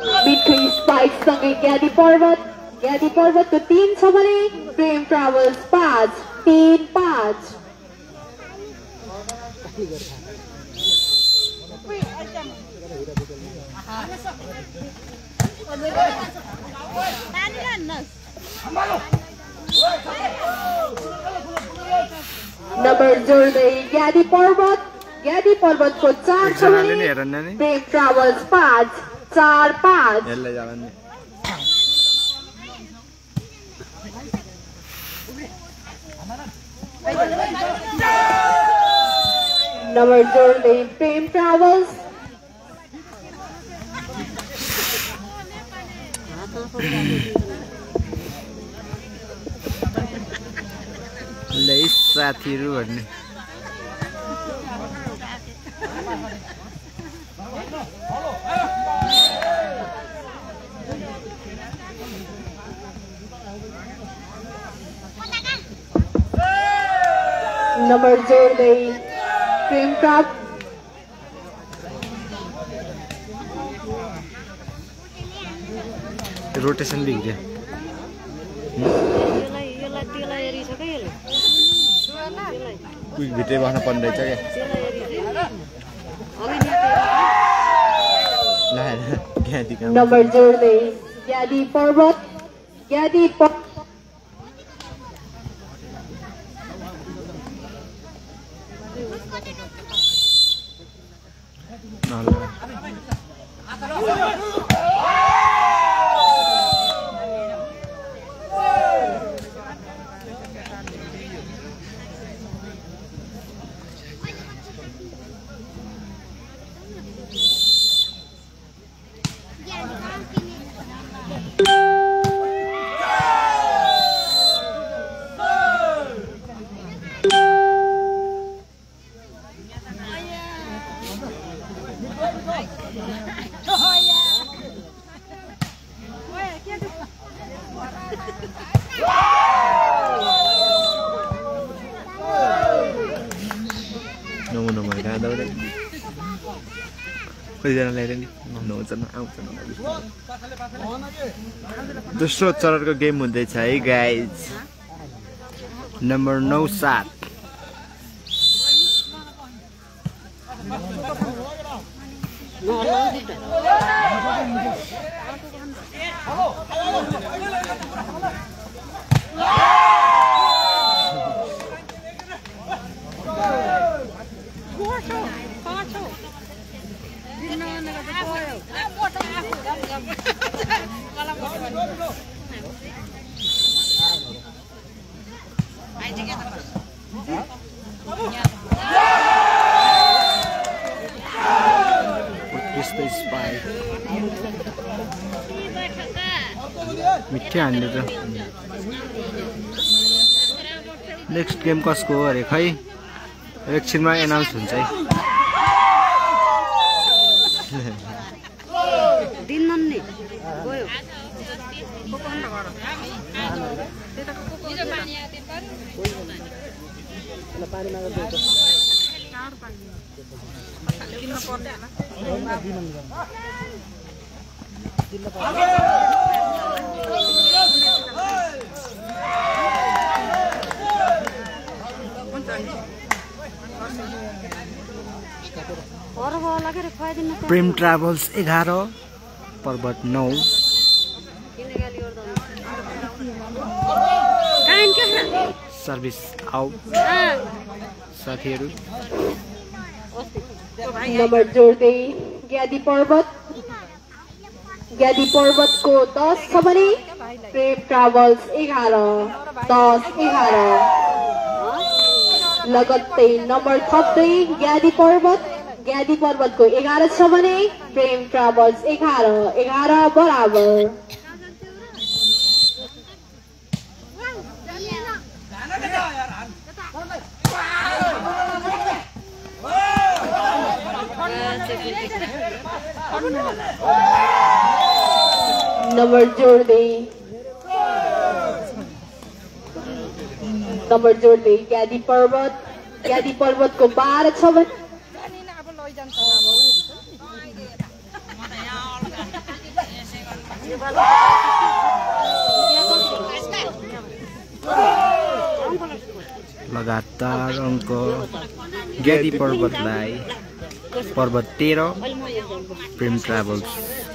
मिठो स्पाइस सँगै ज्ञानी पर्वतको 3 छ भने प्रेम ट्राभल्स 5 3-5। नम्बर जोड्दै ज्ञानी पर्वतको 4 छ भने प्रेम ट्राभल्स 5 4-5। नम्बर जोड्दै प्रेम ट्राभल्स साथीहरु भन्ने नम्बर जोड्दै प्रेम ट्राभल्स रोटेसन बिग्रियो कुछ भित्रै बस्न पर्ने रहेछ क्या नम्बर जोड्दै ज्ञानी पर्वत दोस्रो चरणको गेम हुँदैछ है गाइज। नम्बर 9-7 मिठै हान्ने त। नेक्स्ट गेम कसको हो अरे खै एकछिनमा एनाउन्स हुन्छ है। प्रेम ट्राभल्स 11 पर्वत 9। सर्भिस आउट साथीहरु। नम्बर जोड्दै ज्ञानी पर्वतको 10 छ भने प्रेम ट्राभल्स 11-10-11। लगत्तै नम्बर थप्दै ज्ञानी पर्वतको 11 छ भने प्रेम ट्राभल्स 11-11 बराबर। नम्बर जोड्दै ज्ञानी पर्वतको 12 छ भने लगातार अङ्क ज्ञादी पर्वतलाई। पर्वत 13 प्रेम ट्राभल्स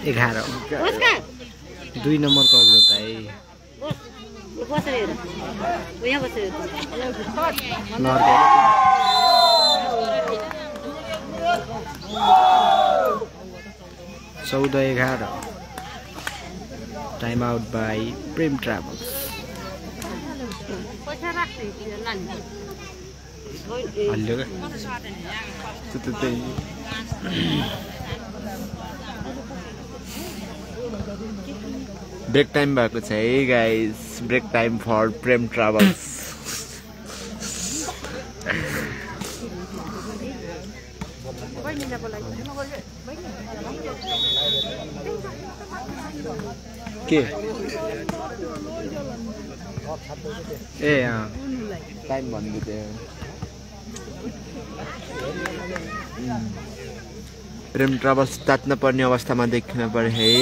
11 2 नम्बरको अग्रताई। चौध 11 टाइम आउट बाई प्रेम ट्राभल्स। हल्यो ब्रेक टाइम भएको छ है गाइस। ब्रेक टाइम फर प्रेम ट्राभल्स। के ए टाइम भन्दै प्रेम ट्राभल्स तात्न पर्ने अवस्थामा देखिन पर्यो है।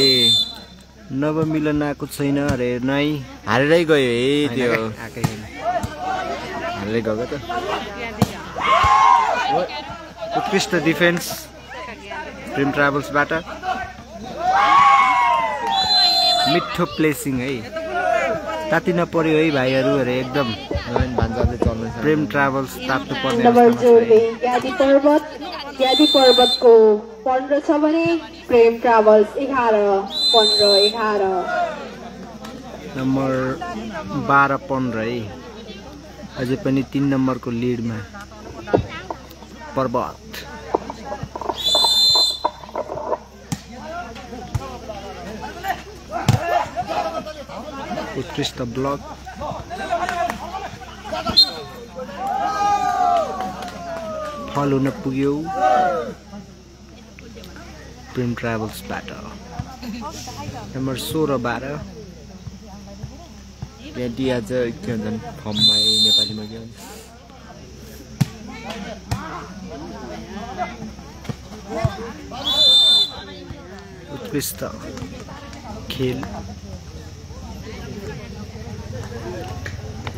नवमिलन आएको छैन अरे नै हारेरै गयो है त्यो। आकै छैन हारेरै गयो त। उत्कृष्ट डिफेन्स प्रेम ट्राभल्सबाट। मिठो प्लेसिङ है। तातिन पर्यो है भाइहरू अरे एकदम। प्रेम ट्राभल्स तात्नु पर्ने नम्बर जोड्दै ज्ञादी पर्वतको 15 छ भने प्रेम ट्राभल्स 11 15 11। नम्बर 12 15 है। अझै पनि 3 नम्बरको लिडमा पर्वत। उत्कृष्ट ब्लक। फल हुन पुग्यो प्रेम ट्राभल्सबाट। नम्बर 16 12 यहाँ दिया चाहिँ के भन्छन् फर्ममा नेपालीमा के भन्छ उत्कृष्ट खेल।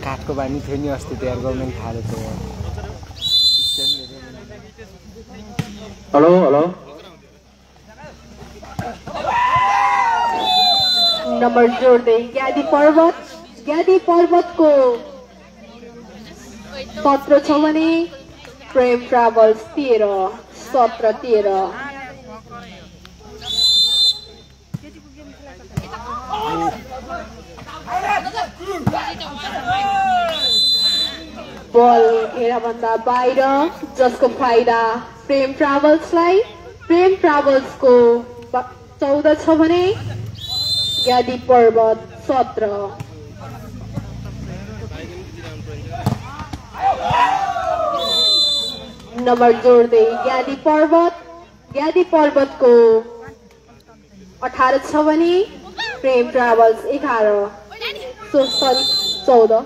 काठको बानी थियो नि अस्ति तयार गर्नु थाले थियो। हेलो हेलो नम्बर जोड्दै ज्ञादी पर्वतको 17 छ भने प्रेम ट्राभल्स 13 17 13। बल घेराभन्दा बाहिर जसको फाइदा प्रेम ट्राभल्सलाई। प्रेम ट्राभल्सको 14 छ भने ज्ञादी पर्वत 17। नम्बर जोड्दै ज्ञादी पर्वतको 18 छ भने प्रेम ट्राभल्स 11 14।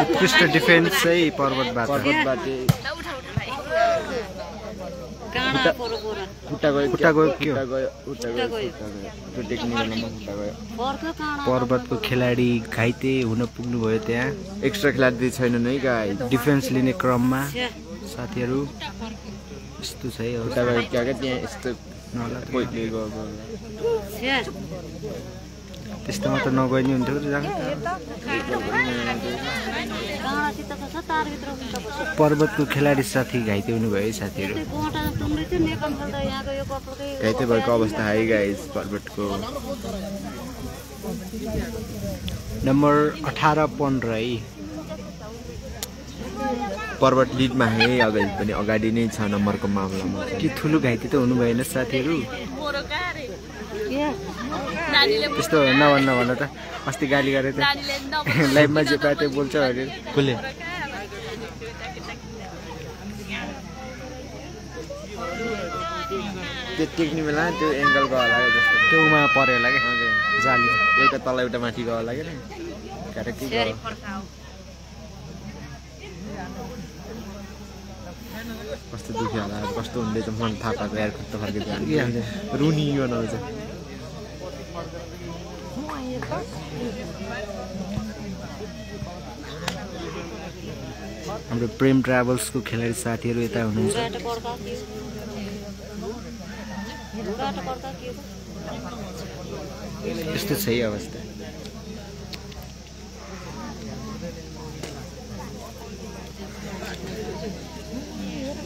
उत्कृष्ट डिफेन्स है पर्वतबाट। पर्वतको खेलाडी घाइते हुन पुग्नु भयो। त्यहाँ एक्स्ट्रा खेलाडी छैनन् है गाइस। डिफेन्स लिने क्रममा साथीहरू यस्तो छ है। त्यस्तोमा त नगए नि हुन्थ्यो। पर्वतको खेलाडी साथी घाइते हुनुभयो है साथीहरू। घाइते भएको अवस्था है गाइस पर्वतको। नम्बर 18 15 है। पर्वत लिडमा है। अगाडि नै छ नम्बरको मामलामा। के ठुलो घाइते त हुनु भएन साथीहरू। त्यस्तो नभन त। अस्ति गाली गरे त लाइभमा जे पाए त्यो बोल्छ अरे। कसले त्यो टेक्ने बेला त्यो एङ्गलको होला जस्तो त्यो उमा पर्यो होला क्या जाली। एउटा तल एउटा माथि गयो होला क्या। कस्तो दुख्यो होला कस्तो हुँदै त मन थाहा पाएको यार खुट्टा फर्केको रुनी बनाउँछ हाम्रो प्रेम ट्राभल्सको खेलाडी साथीहरू यता हुनुहुन्छ यस्तो छ अवस्था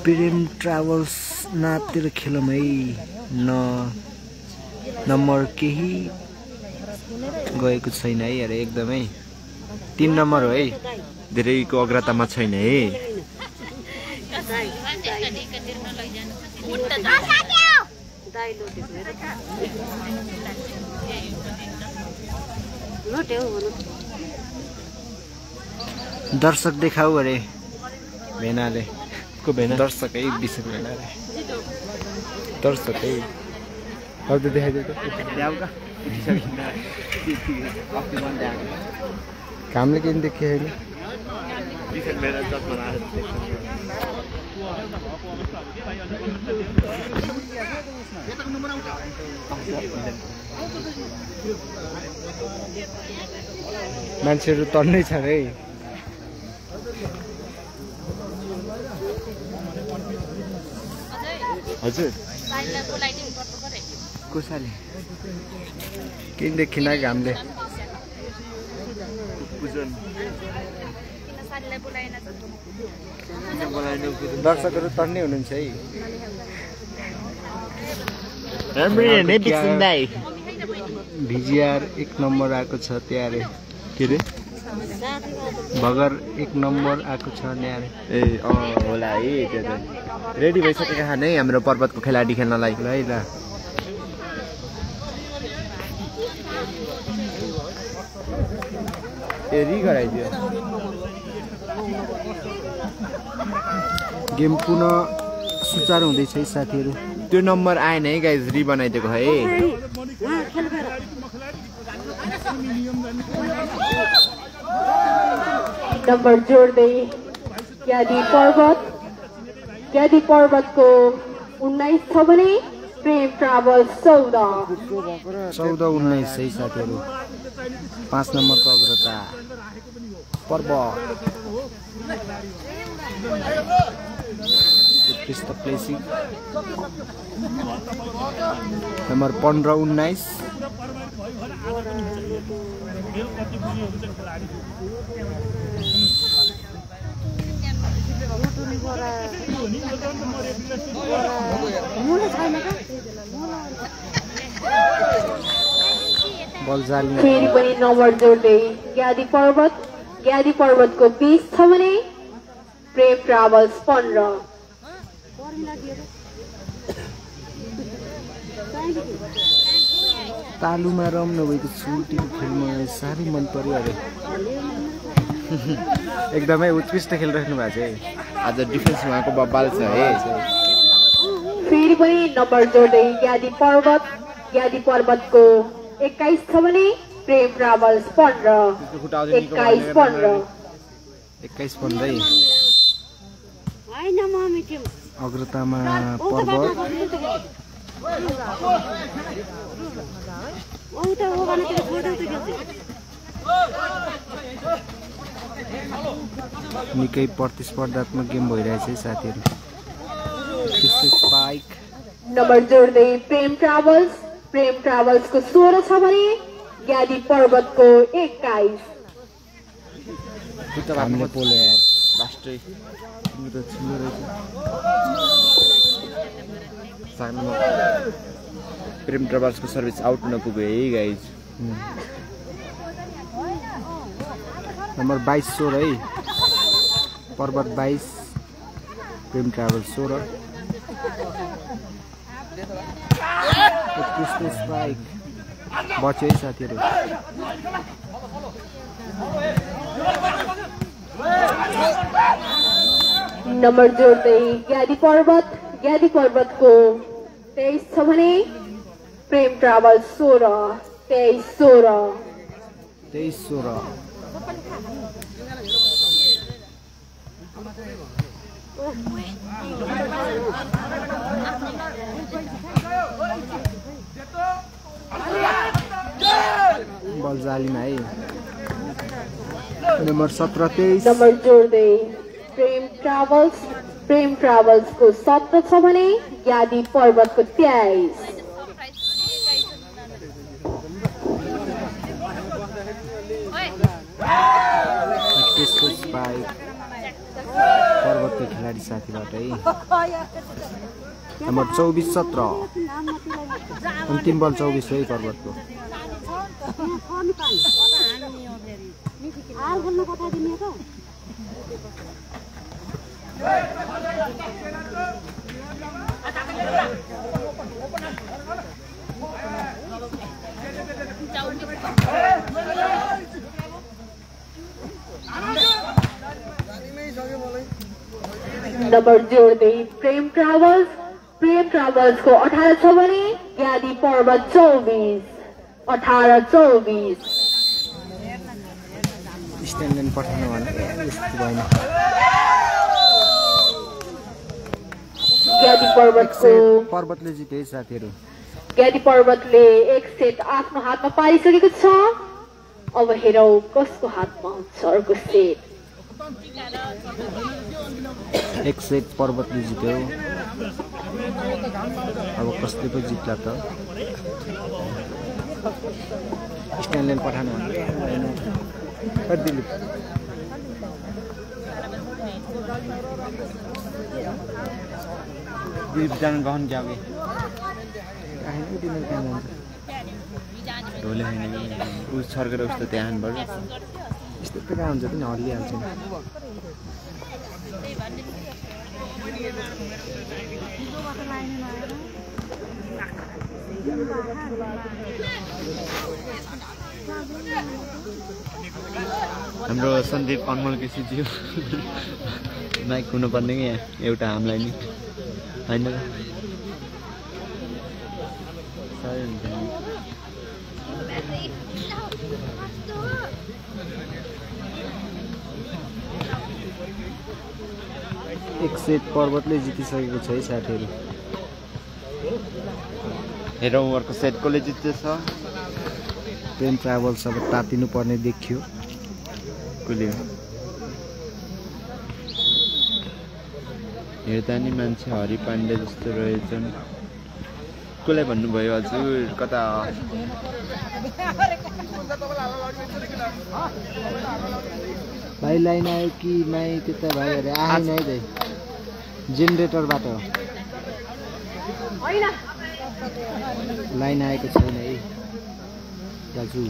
प्रेम ट्राभल्स नातिर खेलौँ है नम्बर केही गएको छैन है अरे एकदमै 3 नम्बर हो है धेरैको अग्रतामा छैन है दर्शक देखाऊ अरे भेनाले को भेना दर्शक है विशेष भेनाले दर्शक है अब त देखाइदियो त कामले किन देखियो अहिले मान्छेहरू तन्नै छ है हजुर कसैले किन देखिन घामले दर्शकहरू तन्नै हुनुहुन्छ है भिजिआर 1 नम्बर आएको छ त्यारे के रे भगर 1 नम्बर आएको छ न्यारे ए होला है त्यो त रेडी भइसकेका छन् है हाम्रो पर्वतको खेलाडी खेल्नलाई ल है ल ए रि गराइदियो गेम पुनः सुचारू हुँदैछ है साथीहरू त्यो नम्बर आएन है गाइज रि बनाइदिएको है नम्बर जोड्दै ज्ञादी पर्वतको 19 छ भने प्रेम ट्राभल्स 14-19 है साथीहरू 5 नम्बरको अग्रता पर्वत प्लेसिङ नम्बर 15-19 बल जाली फेरि पनि नम्बर जोड्दै ज्ञादी पर्वतको 20 छ भने प्रेम ट्राभल्स 15 तालुमा रम नभएको छुट्टीको खेल मलाई साह्रै मन पर्यो अरे एकदमै उत्कृष्ट खेलिराख्नु भएको छ है आज डिफेन्स उहाँको बब्बाल छ है फेरि पनि नम्बर जोड्दै ज्ञादी पर्वतको 21 छ भने प्रेम ट्राभल्स 15 21-15 अग्रतामा पर्वत निकै प्रतिस्पर्धात्मक गेम भइरहेछ है साथीहरू स्पाइक नम्बर जोड्दै प्रेम ट्राभल्सको 16 छ भने ज्ञादी पर्वतको 21 हामीले पोलो यार लास्टै तिम्रो त छिलो रहेछ सानो प्रेम ट्राभल्सको सर्भिस आउट नपुग्यो है गाइज नम्बर 22-16 है पर्वत 22 प्रेम ट्राभल्स 16 स्पाइक बच्यो है साथीहरू नम्बर जोड्दै ज्ञादी पर्वतको 23 छ भने प्रेम ट्राभल्स 23-16 बल जालीमा है नम्बर 17 23 नम्बर जोड्दै प्रेम ट्राभल्स को 17 छ भने ज्ञादी पर्वतको 23। पर्वतको खेलाडी साथीबाट है नम्बर 24 17 अन्तिम बल 24 है पर्वतको। नम्बर जोड्दै प्रेम ट्राभल्स को 18 छ भने ज्ञादी पर्वत 24 18-24। स्ट्यान्डलेन पठाउनु भने यस्तो भएन। ज्ञादी पर्वतले जिते साथीहरु। ज्ञादी पर्वतले एक सेट आफ्नो हातमा पारिसकेको छ। अब हेरौं कसको हातमा हुन्छ अर्को सेट। एक सेट पर्वतले जित्यो। अब कसले पो जित्ला त? स्ट्यान्डलेन पठाउनु भने जान गहन जावे ढोले हैन उ सर्केर उस्तो त्यहाँ बाट यस्तो त कहाँ हुन्छ किन हल्लिहाल्छ नि। हाम्रो सन्दीप अनमोल केसीज्यू माइक हुनुपर्ने कि यहाँ एउटा हामीलाई नि हैन र एक सेट पर्वतले जितिसकेको छ है साथीहरु। हेरौँ अर्को सेट कसले जित्दैछ। प्रेम ट्राभल्स अब तातिनु पर्ने देखियो। कुले हेर्दा नि मान्छे हरि पाण्डे जस्तो रहेछन्। कसलाई भन्नुभयो हजुर कता भाइ लाइन आयो कि नाइ त्यता भाइहरु आएन है दाइ जेनेरेटरबाट हैन लाइन आएको छैन है दाजु।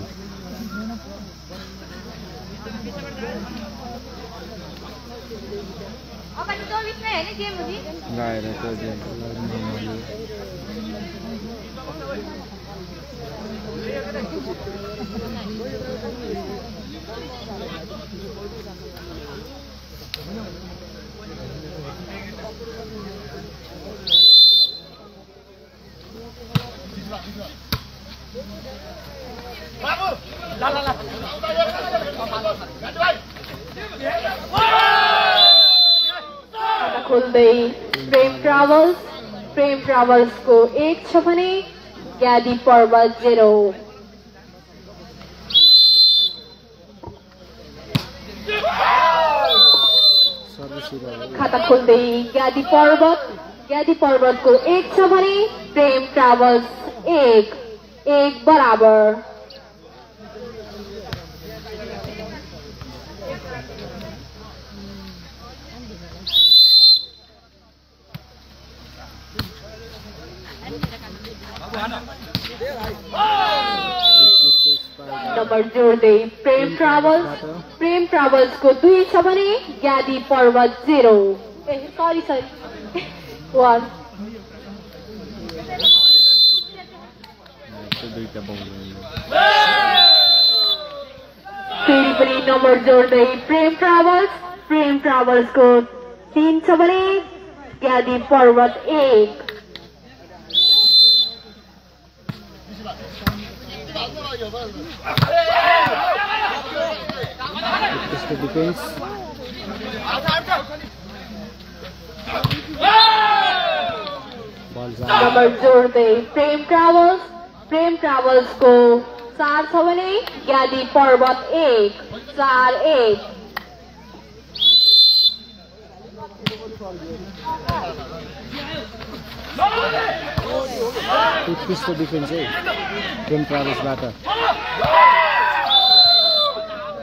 अब 24 मै हैन गेम हुँदी गाएर त खोल्दै प्रेम ट्राभल्स को 1 छ भने ज्ञादी पर्वत 0। खाता खोल्दै ज्ञादी पर्वत को 1 छ भने प्रेम ट्राभल्स 1 बराबर। नम्बर जोड्दै प्रेम ट्राभल्स को 2 छ भने ज्ञादी पर्वत 0 सरी 1। फेरि पनि नम्बर जोड्दै प्रेम ट्राभल्स को 3 छ भने ज्ञादी पर्वत 1। डिफेन्स नम्बर जोड्दै प्रेम ट्राभल्स को 4 छ भने ज्ञादी पर्वत 1 4-1 उत्कृष्ट डिफेन्स है प्रेम ट्राभल्सबाट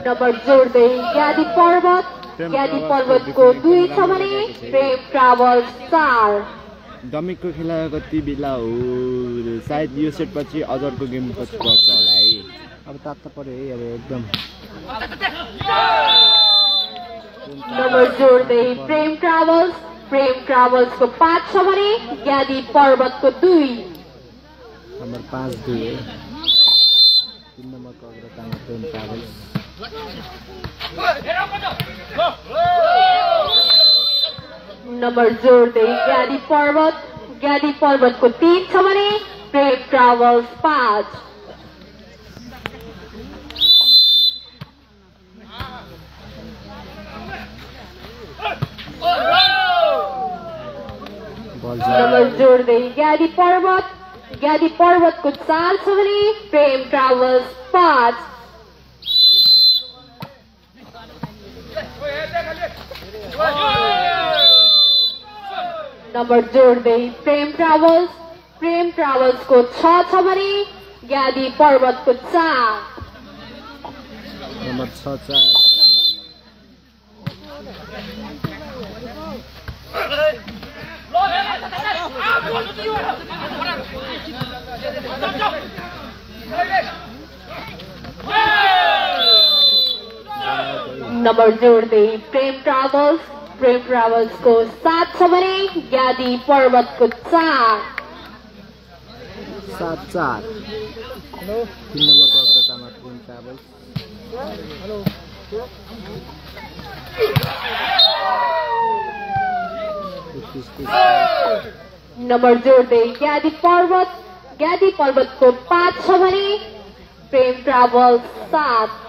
नम्बर जोड्दै ज्ञादी पर्वत को 2 छ भने प्रेम ट्राभल्स 4 डमिकको खेला कति बेला हो सायद यो सेट पछि अजरको गेम पछि पर्छ होला है अब तात्ता पर्यो है अब एकदम नम्बर जोड्दै प्रेम ट्राभल्स को 5 छ भने ज्ञादी पर्वत को 2 नम्बर 5-2 है 3 नम्बरको अग्रतामा प्रेम ट्राभल्स नम्बर जोड्दै ज्ञादी पर्वत को 3 छ भने प्रेम ट्राभल्स 5 नम्बर जोड्दै ज्ञादी पर्वत को 4 छ भने प्रेम ट्राभल्स 5 नम्बर जोड्दै प्रेम ट्राभल्स को 6 छ भने ज्ञादी पर्वत को 4 नम्बर 6-4 नम्बर जोड्दै प्रेम ट्राभल्स को 7 छ भने ज्ञादी पर्वत को 4 7-4 3 नम्बरको अग्रतामा प्रेम ट्राभल्स नम्बर जोड्दै ज्ञादी पर्वत को 5 छ भने प्रेम ट्राभल्स 7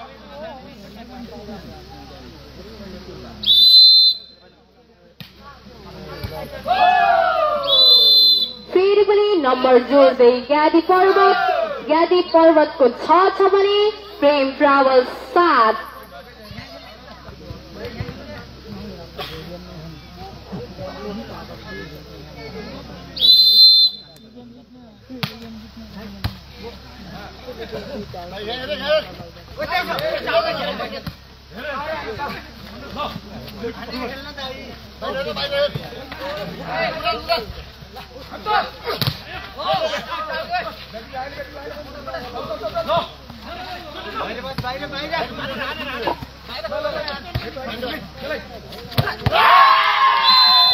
फेरि पनि नम्बर जोड्दै ज्ञादी पर्वत को 6 छ भने प्रेम ट्राभल्स 7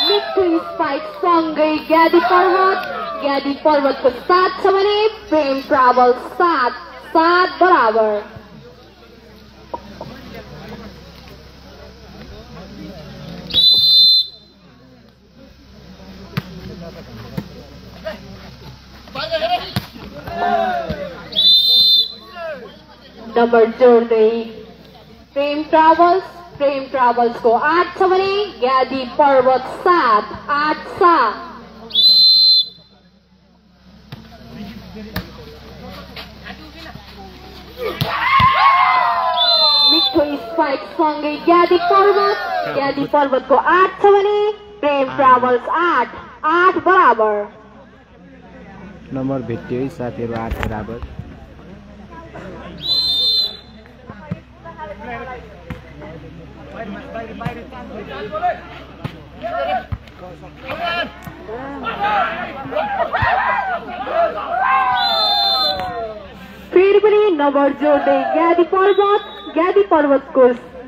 मिठो स्पाइक सँगै ज्ञादी पर्वत को 7 छ भने प्रेम ट्राभल्स 7 बराबर नम्बर जोड्दै प्रेम ट्राभल्स को 8 छ भने ज्ञादी पर्वत 7 8-7 मिठो स्पाइक सँगै ज्ञादी पर्वत को 8 छ भने प्रेम ट्राभल्स 8 बराबर नम्बर भेट्यो है साथीहरु 8 बराबर फेरि पनि नम्बर जोड्दै ज्ञादी पर्वत को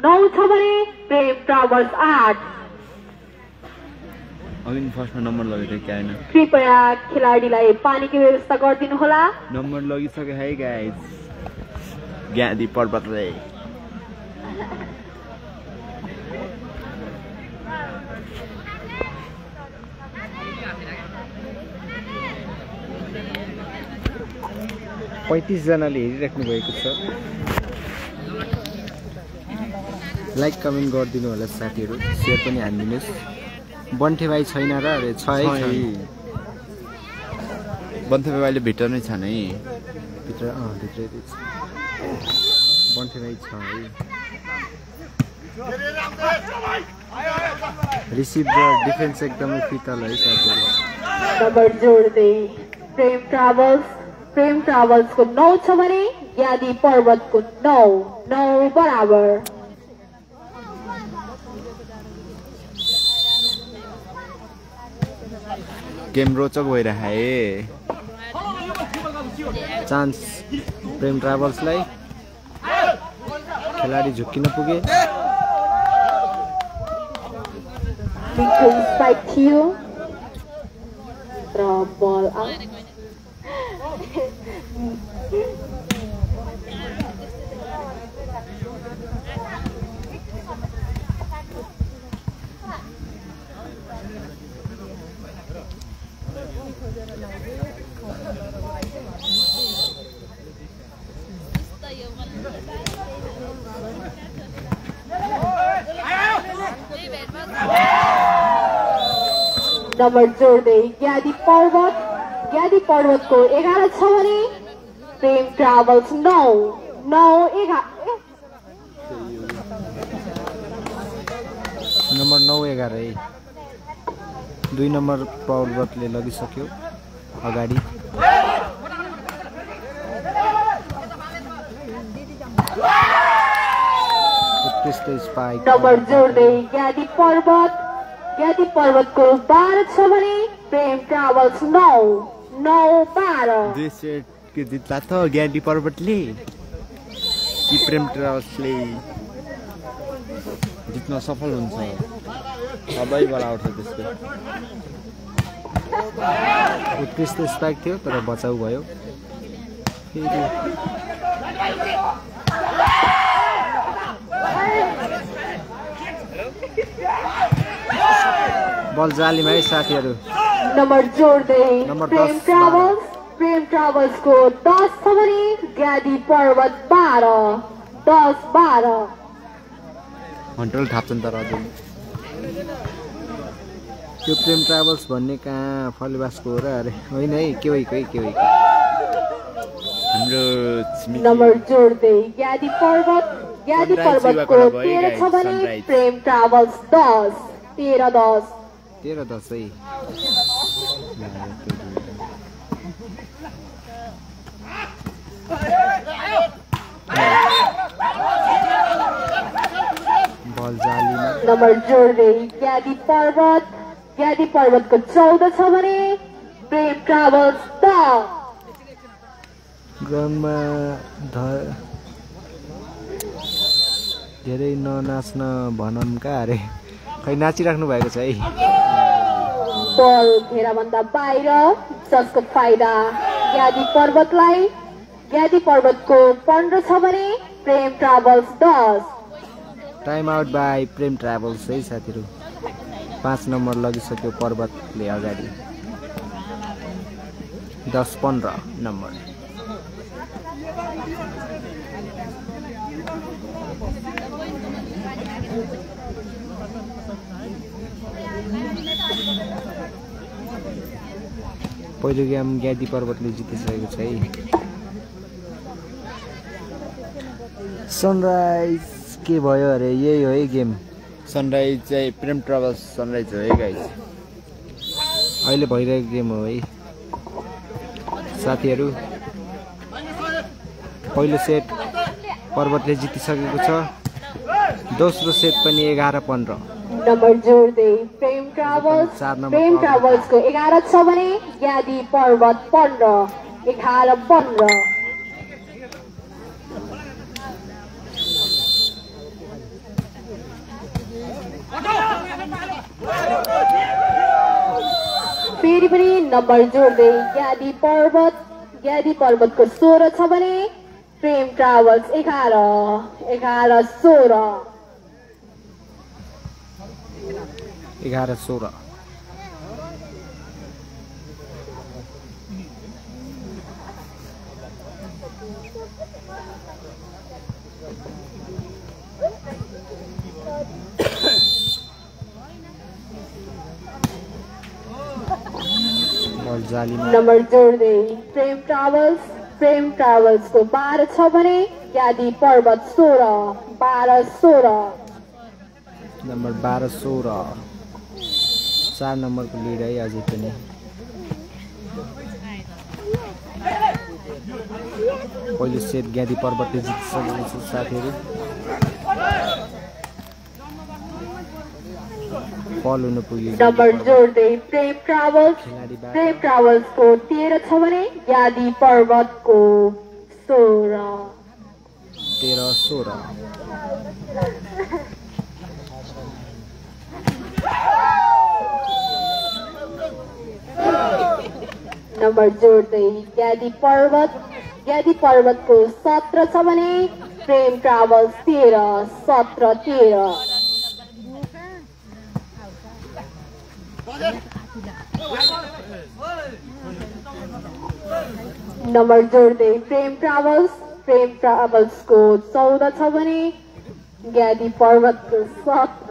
9 छ भने प्रेम ट्राभल्स 8 अघि फर्स्टमा नम्बर लगेको क्या हैन कृपया खेलाडीलाई पानीको व्यवस्था गरिदिनु होला नम्बर लगिसक्यो है गाइस ज्ञादी पर्वतले जनाले हेरिराख्नु भएको छ लाइक कमेन्ट गरिदिनु होला साथीहरु सेयर पनि हान्दिनुस् बन्ठे भाइ छैन र छ है बन्थेबाई अहिले भित्र नै छन् है भित्रै छ बन्थेबाई छ है रिसिभ र डिफेन्स एकदमै फितल है साथीहरु नम्बर जोड्दै प्रेम ट्राभल्सको 9 छ भने ज्ञादी पर्वतको 9 बराबर गेम रोचक भइरहे है चान्स प्रेम ट्राभल्सलाई खेलाडी झुक्किन पुगे मिठो स्पाइक थियो र बल आउट नम्बर जोड्दै ज्ञादी पर्वतको 11 छ भने प्रेम ट्राभल्स 9 नम्बर 9-11 है 2 नम्बर पर्वतले लगिसक्यो अगाडि उत्कृष्ट स्पाइक नम्बर जोड्दै ज्ञादी पर्वतको 12 छ भने प्रेम ट्राभल्स 9-12 दुई सेटको जित्ला त ज्ञानी पर्वतले कि प्रेम ट्राभल्सले जित्न सफल हुन्छ सबै बल आउँछ त्यसको उत्कृष्ट स्पाइक थियो तर बचाउ भयो बल जालीमा है साथीहरु नम्बर जोड्दै नम्बर प्रेम 10 ट्राभल्सको 10 छ भने ज्ञादी पर्वत 12 हन्टल थाप्छन् तर अझै त्यो प्रेम ट्राभल्स भन्ने कहाँ फलिबासको हो र अरे होइन है के हाम्रो नम्बर जोड्दै ज्ञादी पर्वतको 13 छ भने प्रेम ट्राभल्स 13-10 है बल जालीमा नम्बर जोड्दै ज्ञादी पर्वतको 14 छ भने प्रेम ट्राभल्स 10 ग्राउन्डमा धेरै ननाच्न भनौँ का अरे खै नाचिराख्नु भएको छ है बल घेराभन्दा बाहिर जसको फाइदा ज्ञादी पर्वतको 15 छ भने प्रेम ट्राभल्स 10 टाइम आउट बाई प्रेम ट्राभल्स है साथीहरु 5 नम्बर लगिसक्यो पर्वतले अगाडि 10-15 नम्बर पहिलो गेम ज्ञादी पर्वतले जितिसकेको छ है सनराइज के भयो अरे यही हो है गेम सनराइज चाहिँ प्रेम ट्राभल्स सनराइज हो है गाइस अहिले भइरहेको गेम हो है साथीहरु पहिलो सेट पर्वतले जितिसकेको छ दोस्रो सेट पनि 11-15 नम्बर जोड्दै प्रेम ट्राभल्सको 11 छ भने ज्ञादी पर्वत 11-15 फेरि पनि नम्बर जोड्दै ज्ञादी पर्वतको 16 छ भने प्रेम ट्राभल्स 11-16 11-16 बल बल जालीमा नम्बर जोड्दै प्रेम ट्राभल्स को 12 छ भने ज्ञादी पर्वत 16 12-16 नम्बर 12-16 4 नम्बरको लिड है अझै पनि पहिलो सेट ज्ञादी पर्वतले जितिसकेको छ साथीहरू बल हुन पुग्यो नम्बर जोड्दै प्रेम ट्राभल्स को 13 छ भने ज्ञादी पर्वत को 16 13-16 नम्बर जोड्दै ज्ञादी पर्वत को 17 छ भने प्रेम ट्राभल्स 13-17 नम्बर जोड्दै प्रेम ट्राभल्स को 14 छ भने ज्ञादी पर्वत को 17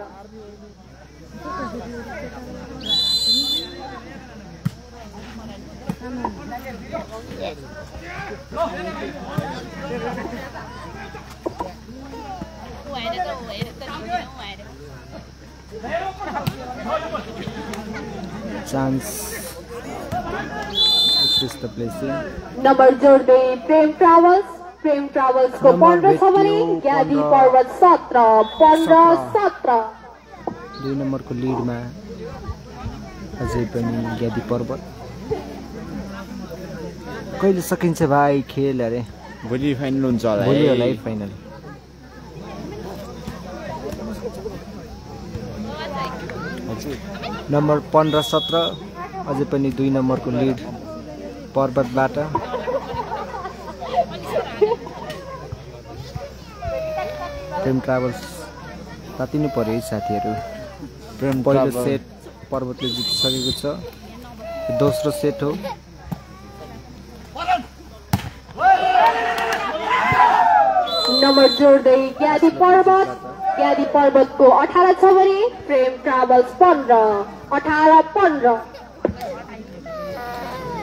चान्स उत्कृष्ट प्लेसिङ नम्बर जोड्दै प्रेम ट्राभल्स को 15 छ भने ज्ञादी पर्वत 17 15-17 2 नम्बरको लिडमा अझै पनि ज्ञादी पर्वत कहिले सकिन्छ भाइ खेल अरे भोलि फाइनल हुन्छ होला भोलि होला है फाइनल नम्बर 15-17 अझै पनि 2 नम्बरको लिड पर्वतबाट प्रेम ट्राभल्स तातिनु पर्यो है साथीहरू पहिलो सेट पर्वतले जितिसकेको छ दोस्रो सेट हो नम्बर जोड्दै ज्ञादी पर्वत को 18 छ भने प्रेम ट्राभल्स 18-15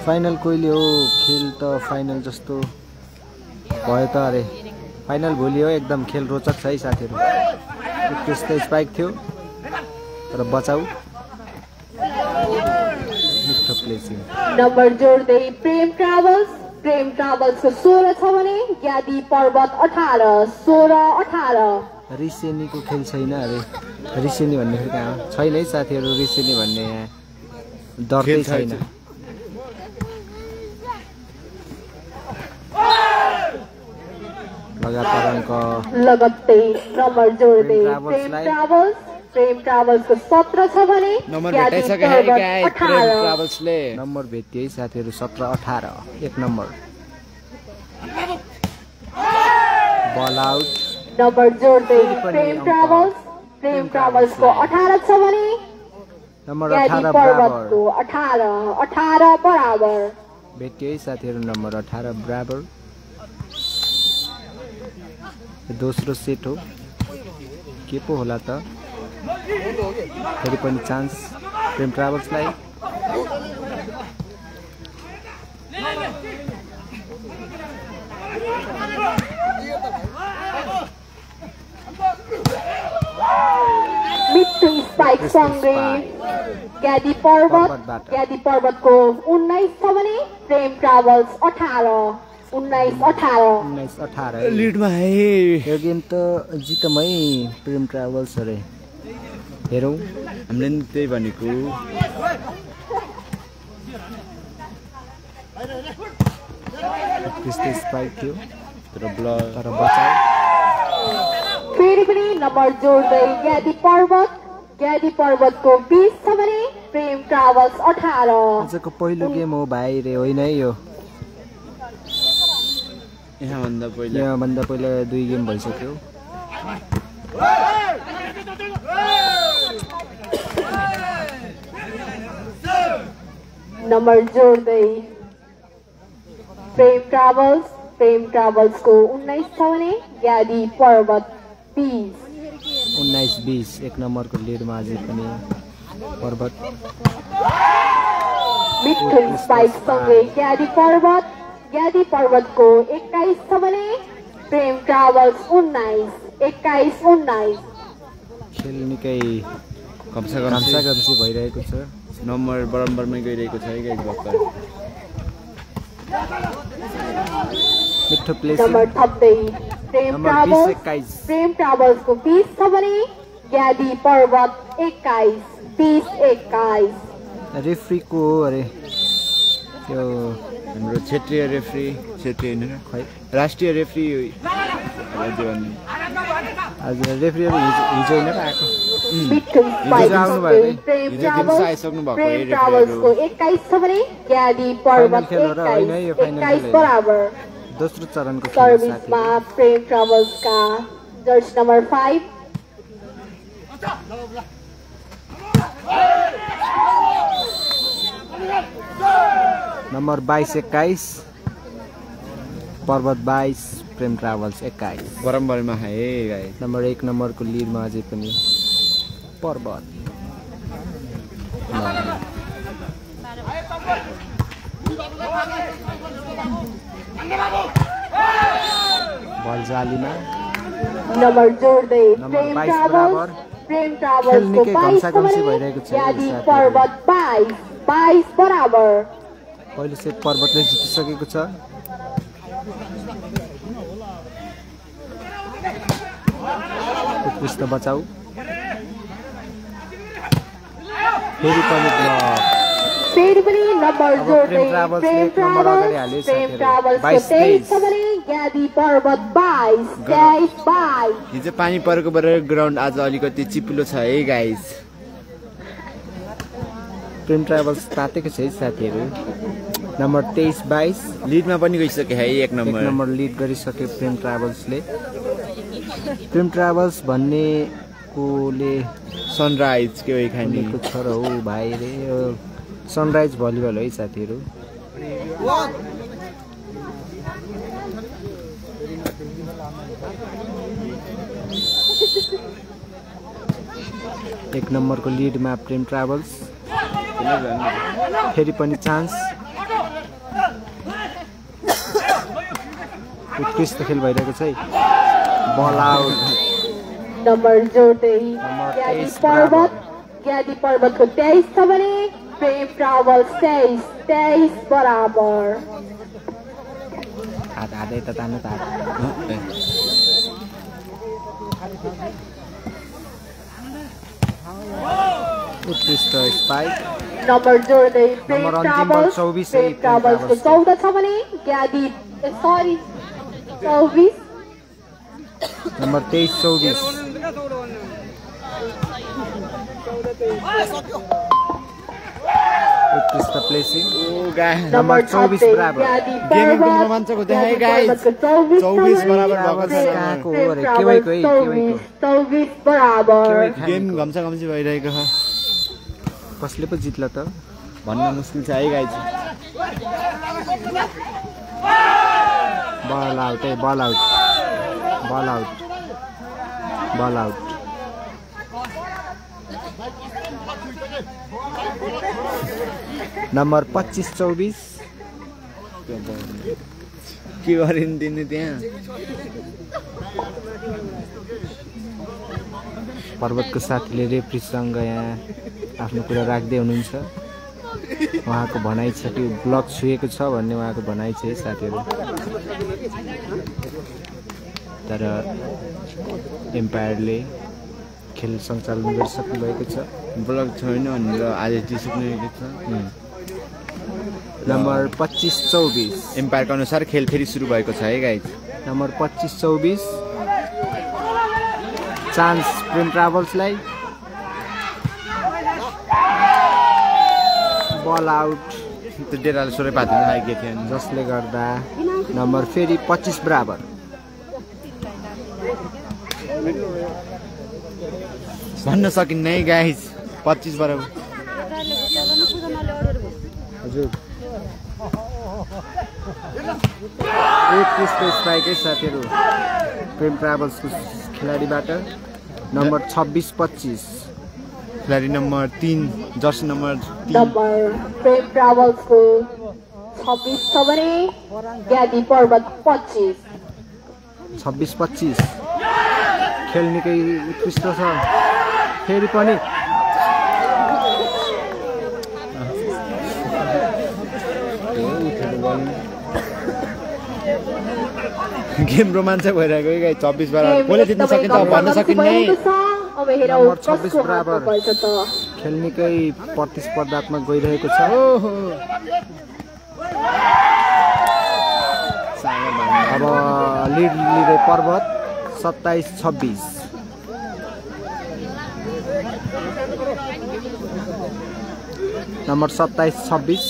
फाइनल कहिले हो खेल त फाइनल जस्तो भयो त अरे फाइनल भोलि हो एकदम खेल रोचक छ है साथीहरू त्यस्तो स्पाइक थियो तर बचाउ मिठो प्लेसिङ नम्बर जोड्दै प्रेम ट्राभल्स को 16 छ भने ज्ञादी पर्वत 18-16-18 रिसेनीको खेल छैन अरे रिसेनी भन्ने खेल कहाँ छैन है साथीहरू रिसेनी भन्ने यहाँ डरै छैन लगातार अङ्क लगत्तै नम्बर जोड्दै प्रेम ट्राभल्स को 17 छ भने ज्ञादी पर्वत 18 नम्बर भेटियो है साथीहरू 17-18 1 नम्बर बल आउट नम्बर जोड्दै प्रेम ट्राभल्स को 18 छ भने नम्बर ज्ञादी 18 पर्वत बराबर को 18 बराबर भेटियो है साथीहरू नम्बर 18 बराबर दोस्रो सेट हो के पो होला त फेरि पनि चान्स प्रेम ट्राभल्सलाई मिठो स्पाइक सँगै ज्ञादी पर्वत को 19 छ भने प्रेम ट्राभल्स 19-18 लिडमा है यो गेम त जितमै प्रेम ट्राभल्स अरे हेरौँ हामीले नि त्यही भनेको त्यस्तै स्पाइक थियो तर बचाउ फेरि पनि नम्बर जोड्दै ज्ञादी पर्वत को 20 छ भने प्रेम ट्राभल्स 18 आजको पहिलो गेम हो भाइ रे होइन है यो यहाँभन्दा पहिला 2 गेम भइसक्यो नम्बर जोड्दै प्रेम ट्राभल्स को 19 छ भने ज्ञादी पर्वत 20 19-20 1 नम्बरको लिडमा अझै पनि पर्वत मिथुन स्पाइकसँगै ज्ञादी पर्वतको 21 छ भने प्रेम ट्राभल्स 19 खेल निकै कमसा गम्सी भइरहेको छ। नम्बर बराबरमै गइरहेको छ है गाइस भर्खर। मिठो प्लेस नम्बर थप्दै प्रेम नम्बर 20-21 ट्राभल्सको 20 छ भने ज्ञादी पर्वत 20-21 रेफ्री को हो अरे त्यो हाम्रो क्षेत्रीय रेफ्री होइन खै राष्ट्रिय रेफ्री आज रेफ्रीहरू हिजो होइन आएको मिथुन आउनुभयो नि। प्रेम आइसक्नु भएको ट्राभल्सको 21 छ भने ज्ञादी पर्वत खेल हो र होइन यो फाइनल 21 बराबर। दोस्रो चरणको खेल सर्भिसमा प्रेम ट्राभल्सका जर्सी नम्बर 5 नम्बर 22-21 पर्वत 22 प्रेम ट्राभल्स 21 बराबरमा है गाइस। नम्बर 1 नम्बरको लिडमा अझै पनि पर्वत। बल जालीमा नम्बर जोड्दै नम्बर प्रेम 22 ट्राभल्स बराबर। ट्राभल्सको निकै 22 छ घम्साघम्सी भने भइरहेको छ ज्ञादी साथीहरू। पर्वत 22 बराबर। पहिलो सेट पर्वतले जितिसकेको छ। उत्कृष्ट बचाउ फेरि पनि ब्लक। फेरि पनि नम्बर अब जोड्दै प्रेम ट्राभल्सले प्रेम एक नम्बर अगाडि हाल्यो ट्राभल्सको साथीहरू। 23 छ भने ज्ञादी पर्वत 22 हिजो पानी परेको भएर ग्राउन्ड आज अलिकति चिप्लो छ है गाइस। प्रेम ट्राभल्स तातेको छ है साथीहरू। नम्बर 23-22 लिडमा पनि गइसक्यो है एक एक नम्बर। नम्बर लिड गरिसक्यो प्रेम ट्राभल्सले। प्रेम ट्राभल्स भन्नेकोले सनराइज के हो खाने भनेको छ र हो भाइ रे सनराइज भलिबल है साथीहरू। एक नम्बरको लिडमा प्रेम ट्राभल्स। फेरि पनि चान्स। उत्कृष्ट खेल भइरहेको छ है। बल आउट। नम्बर जोड्दै नम्बर ज्ञादी 23 पर्वतको 23 छ भने प्रेम ट्राभल्स 23 बराबर। हात हातै त तान्नु त हात। उत्कृष्ट स्पाइक। नम्बर जोड्दै प्रेम नम्बर अन्तिम बल ट्राभल्स 24 है प्रेम ट्राभल्सको 14 छ भने ज्ञादी 24 नम्बर 23-24 उत्कृष्ट प्लेसिङ। नम्बर 24 बराबर। गेमिङको रोमाञ्चक हुँदै है गाइस। 24 बराबर भएको छ। कहाँको हो अरे केवैको है केवैको 24 बराबर। गेम घम्सा घम्सी भइरहेको छ। कसले पो जित्ला त भन्न मुस्किल छ है गाइस। बल आउट है बल आउट बल आउट बल आउट। नम्बर 25-24 के गरिदिनु त्यहाँ। पर्वतको साथीले रेफ्रीसँग यहाँ आफ्नो कुरा राख्दै हुनुहुन्छ। उहाँको भनाइ छ कि ब्लक छुएको छ भन्ने उहाँको भनाइ छ साथीहरू। तर एम्पायरले खेल सञ्चालन गरिसक्नु भएको छ। ब्लक छैन भनेर आज जितिसक्नु छ। नम्बर 25-24 एम्पायरको अनुसार खेल फेरि सुरु भएको छ है गाइस। नम्बर 25-24 चान्स प्रेम ट्राभल्सलाई। बल आउट। त्यो डेराले सोरै पार्दैन लागेको थियो जसले गर्दा नम्बर फेरि 25 बराबर। भन्न सकिन्न है गाइस 25 बराबर। हजुर उत्कृष्ट स्ट्राइकै साथीहरू प्रेम ट्राभल्सको खेलाडीबाट। नम्बर 26-25 खेलाडी नम्बर 3 जर्सी नम्बर 3 नम्बर प्रेम ट्राभल्सको 26 छ भने ज्ञादी पर्वत 25 26-25 खेल निकै उत्कृष्ट छ फेरि पनि गेम रोमाञ्चक भइरहेको है 24 बराबर कसले जित्न सकिन्छ भन्न सकिन्न अब हेरौँ नम्बर 26 कसको बराबर। हातमा पर्छ त खेल निकै प्रतिस्पर्धात्मक गइरहेको छ अब लिड लिँदै पर्वत 27-26 नम्बर 27-26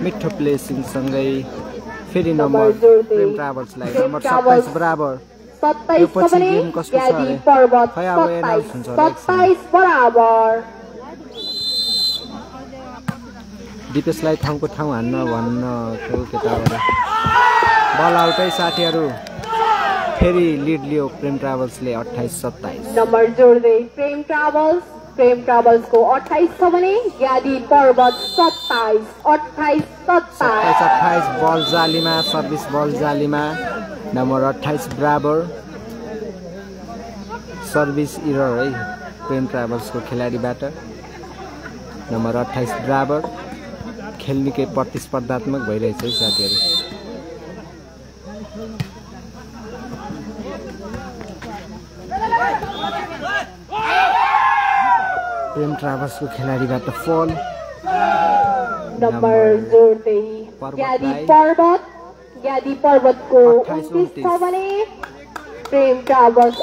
मिठो प्लेसिङसँगै फेरि नम्बर प्रेम ट्राभल्सलाई नम्बर 27 बराबर 27 यो पछि छ भने गेम कस्तो छ ज्ञादी अरे? पर्वत खै अब एनाउन्स हुन्छ होला 27 बराबर दिपेशलाई ठाउँको ठाउँ हान्न भन्न केटाहरू बल आउटै साथीहरू फेरि लिड लियो प्रेम ट्राभल्सले 28-27 नम्बर जोड्दै प्रेम ट्राभल्सको 28 छ भने ज्ञादी पर्वत 27 बल जालीमा सर्भिस बल जालीमा नम्बर 28 बराबर सर्भिस इरर है प्रेम ट्राभल्सको खेलाडीबाट नम्बर 28 बराबर खेल निकै प्रतिस्पर्धात्मक भइरहेछ है साथीहरू प्रेम ट्राभल्सको खेलाडीबाट फल नम्बर जोड्दै ज्ञादी पर्वतको 29 छ भने प्रेम ट्राभल्स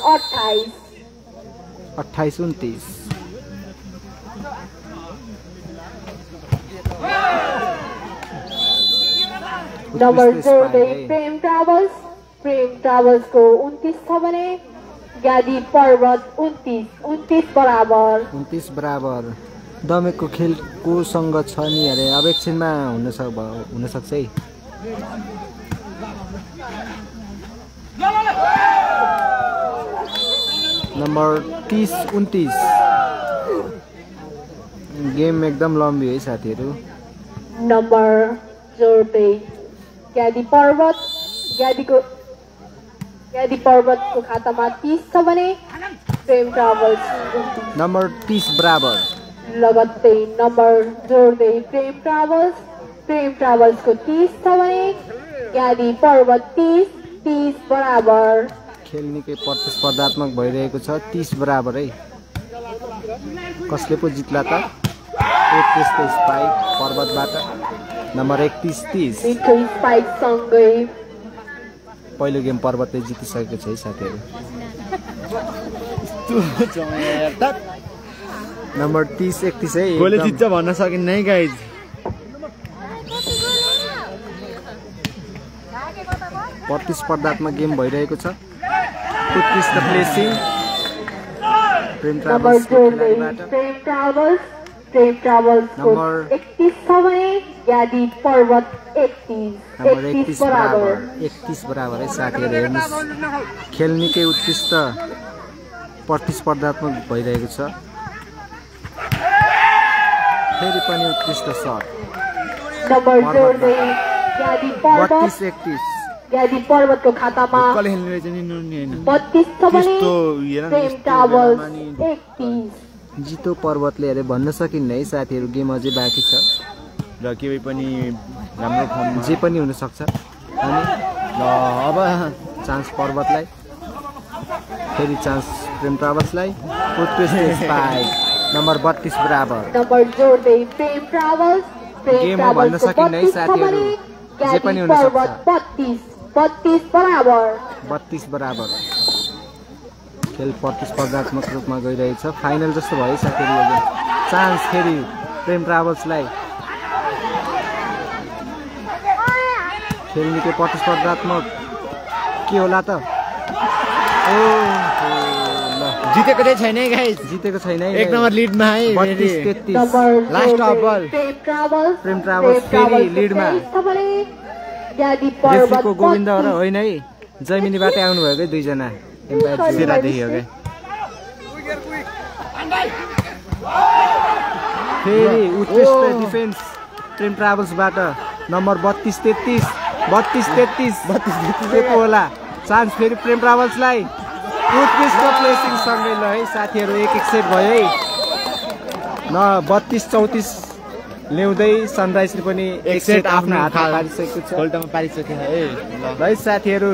28-29 नम्बर जोड्दै प्रेम ट्राभल्सको 29 छ भने ज्ञादी पर्वत 29 बराबर 29 बराबर दमेको खेल कोसँग छ नि अरे अब एकछिनमा हुनसक्छ है नम्बर 30-29 गेम एकदम लम्बी है साथीहरू नम्बर जोड्दै ज्ञादी पर्वतको खातामा 30 छ भने प्रेम ट्राभल्स नम्बर 30 बराबर लगत्तै नम्बर जोड्दै प्रेम ट्राभल्सको 30 छ भने ज्ञादी पर्वत 30 बराबर खेल निकै प्रतिस्पर्धात्मक भइरहेको छ 30 बराबर है कसले पो जित्ला त 31 स्पाइक पर्वतबाट नम्बर 31-30 मिठो स्पाइक सँगै पहिलो गेम पर्वतले जितिसकेको छ है साथीहरू नम्बर 30-31 है कसले जित्छ भन्न सकिन्न है गाइज प्रतिस्पर्धात्मक गेम भइरहेको छ उत्कृष्ट प्लेसिङ प्रेम नम्बर जोड्दै प्रेम ट्राभल्सको नम्बर 31 छ भने ज्ञादी पर्वत 31 बराबर 31 बराबर है साथीहरू हेर्नुहोस् खेल निकै उत्कृष्ट प्रतिस्पर्धात्मक भइरहेको छ फेरि पनि उत्कृष्ट सट नम्बर जोड्दै ज्ञादी पर्वत 32-31 ज्ञादी पर्वतको खातामा कसले खेल्ने रहेछ नि नुनी हैन 32 छ भने प्रेम ट्राभल्स 31 जितो पर्वतले अरे भन्न सकिन्न है साथीहरू गेम अझै बाँकी छ र केही पनि राम्रो फर्ममा जे पनि हुन सक्छ अनि ल अब चान्स पर्वतलाई फेरि चान्स प्रेम ट्राभल्सलाई उत्कृष्ट स्पाइक नम्बर 32 बराबर नम्बर जोड्दै प्रेम ट्राभल्स गेम भन्न सकिन्न है साथीहरू जे पनि हुन सक्छ 32 बराबर 32 बराबर खेल प्रतिस्पर्धात्मक रूपमा गइरहेछ फाइनल जस्तो भयो साथीहरू यो गेम चान्स फेरि प्रेम ट्राभल्सलाई खेल निकै प्रतिस्पर्धात्मक के होला त जितेको चाहिँ छैन है गाइस जितेको छैन है एक नम्बर लिडमा है 32-33 लास्ट अफ बल प्रेम ट्राभल्स फेरि लिडमा ज्ञादी पर्वत रेफ्रीको गोविन्द होइन है जैमिनीबाटै आउनुभयो दुईजना एम्पायर सिरादेखि हो क्या फेरि उत्कृष्ट डिफेन्स ट्रेन ट्राभल्सबाट नम्बर 32-33 के पो होला चान्स फेरि प्रेम ट्राभल्सलाई उत्कृष्ट प्लेसिङ सँगै ल है साथीहरू एक सेट भयो है न 32-34 ल्याउँदै सनराइजले पनि एक सेट आफ्नो हातमा पारिसकेको छ खोल्टामा पारिसक्यो है है साथीहरू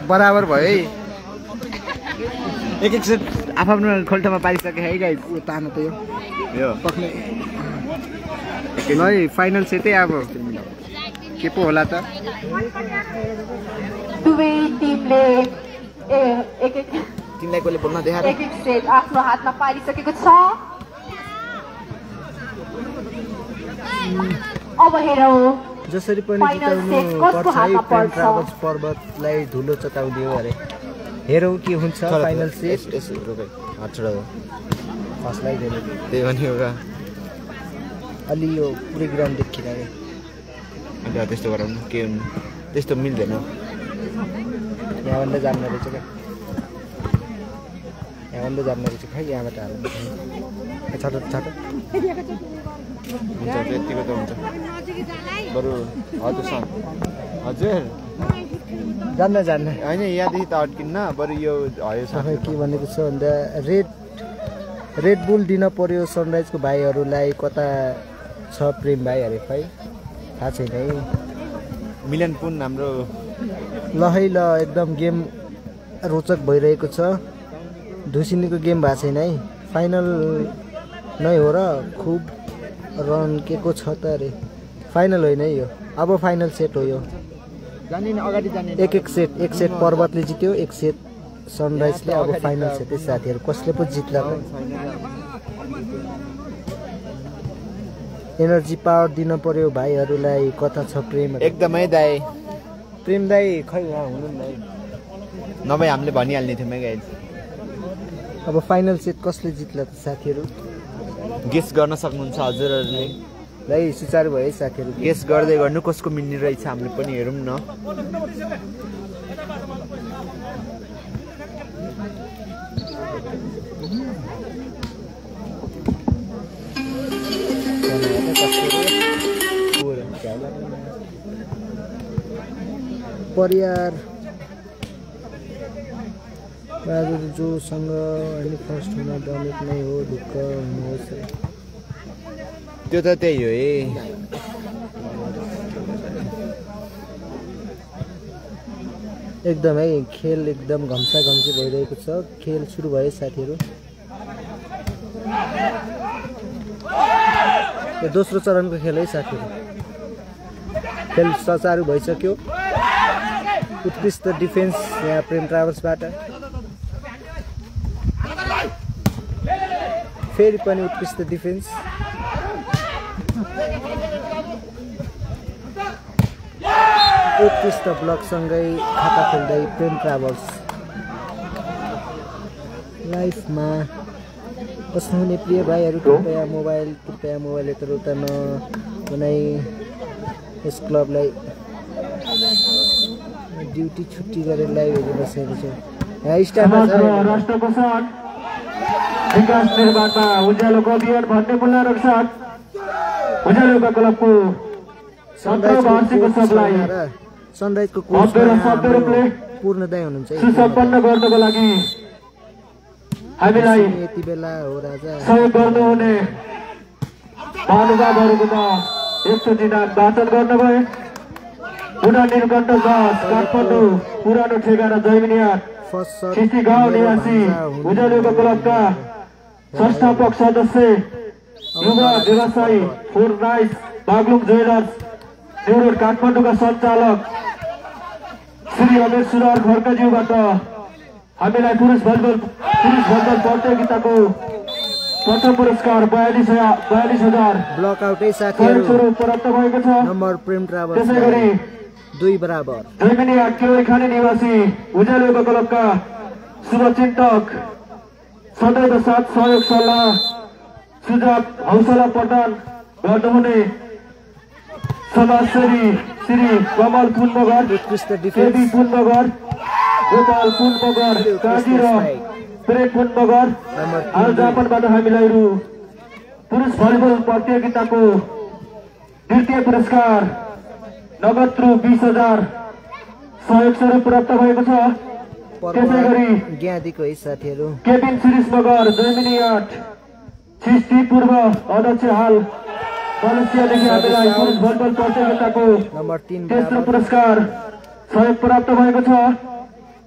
बराबर भयो है एक सेट आफ्नो खोल्टामा पारिसक्यो है गाइस उ तानो त यो पक्ने ल है फाइनल सेटै अब के पो होला त दुवै टिमले तिमीलाई कसले बोल्न देखाएर एक सेट आफ्नो हातमा पारिसकेको छ अब हेरौँ जसरी पनि फाइनल जिताउनु सेट कसको पर्छ है हातमा प्रेम पर्छ ट्राभल्स पर्वतलाई धुलो चटाउने हो अरे हेरौँ के हुन्छ फाइनल सेट हात छोडा फर्स्टलाई दिनु त्यही पनि हो अलि यो पुरै ग्राउन्ड देखिरहेको अन्त त्यस्तो गराउनु के हुनु त्यस्तो मिल्दैन यहाँभन्दा जान्न रहेछ क्या यहाँभन्दा जान्न रहेछ खै यहाँबाट हाल्नु छाटो छाटो हुन्छ त्यतिको त हुन्छ बरु हजुर हजुर जान्न जान्न होइन यहाँदेखि त अड्किन्न बरु यो हयो सबै के भनेको छ भन्दा रेड बुल दिन पर्यो सनराइजको भाइहरूलाई कता छ प्रेम भाइ अरे खै थाहा छैन है मिलन पुन हाम्रो ल है ल एकदम गेम रोचक भइरहेको छ धुसिनीको गेम भएको छैन है फाइनल नै हो र खुब रन के को छ त अरे फाइनल होइन है यो अब फाइनल सेट हो यो एक सेट पर्वतले जित्यो एक सेट सनराइजले अब फाइनल सेट साथीहरू कसले पो जित्ला एनर्जी पावर दिन पर्यो भाइहरूलाई कता छ प्रेम एकदमै दाइ प्रेम दाइ खै यहाँ हुनु दाइ नभए हामीले भनिहाल्ने थियौँ गाइस अब फाइनल सेट कसले जित्ला त साथीहरू गेस गर्न सक्नुहुन्छ हजुरहरूले ल सुचारू भयो है साथीहरू गेस गर्दै गर्नु कसको मिल्ने रहेछ हामीले पनि हेरौँ न परियार बहादुर जोसँग अहिले फर्स्ट हुन डमेट नै हो ढुक्क हुनुहोस् त्यो त त्यही हो है एकदमै खेल एकदम घम्सा घम्सी भइरहेको छ खेल सुरु भयो साथीहरू यो दोस्रो चरणको खेल है साथीहरू खेल सुचारू भइसक्यो उत्कृष्ट डिफेन्स यहाँ प्रेम ट्राभल्सबाट फेरि पनि उत्कृष्ट डिफेन्स उत्कृष्ट ब्लकसँगै खाता खोल्दै प्रेम ट्राभल्स लाइफमा बस्नुहुने प्रिय भाइहरू कृपया मोबाइल यता उता नबनाई यस क्लबलाई ड्युटी छुट्टी गरेर लाइभ हेरेर बसेको छु यहाँ स्टाफमा विकास निर्माणमा उज्यालोको अभियान भन्ने बोलाएर साथ उज्यालोका क्लबको सनराइजको पूर्णोदय हुनुहुन्छ सुसम्पन्न गर्नको लागि हामीलाई यति बेला हो राजा सहयोग गर्नुहुने महानुभावहरूको म एकचोटि नाम वाचन गर्नुभयो पुनः निर्गण्ड दास काठमाडौँ पुरानो ठेगाना जैमिनियाट सिसी गाउँ निवासी उज्यालोका क्लबका संस्थापक सदस्य युवा व्यवसायी four rice Baglung jewellers New Road काठमाडौँका सञ्चालक श्री अमेर सुनार खड्काज्यूबाट हामीलाई पुरुष भलिबल प्रतियोगिताको प्रथम पुरस्कार 42,000 ब्लकआउटै साथीहरू प्राप्त भएको छ। नम्बर प्रेम ट्राभल्स त्यसै गरी 2 बराबर जैमिनियाट केवै खाने निवासी उज्यालोका क्लबका शुभचिन्तक सदैव साथ सहयोग सल्लाह सुझाव हौसला प्रदान गर्नुहुने समाजसेवी श्री कमल पुन्नगर उत्कृष्ट डिफेन्स पुन्नगर गोपाल पुन मगर काजी र प्रेम पुन मगर हाल जापानबाट हामीलाई पुरुष भलिबल प्रतियोगिताको द्वितीय पुरस्कार नगद रु 20,000 सहयोग स्वरूप प्राप्त भएको छ। त्यसै गरी ज्ञादीको है साथीहरू केबिन शिरीष मगर जैमिनी 8 छिस्ती पूर्व अध्यक्ष हाल मलेसियादेखि हामीलाई पुरुष भलिबल प्रतियोगिताको नम्बर 3 तेस्रो पुरस्कार सहयोग प्राप्त भएको छ।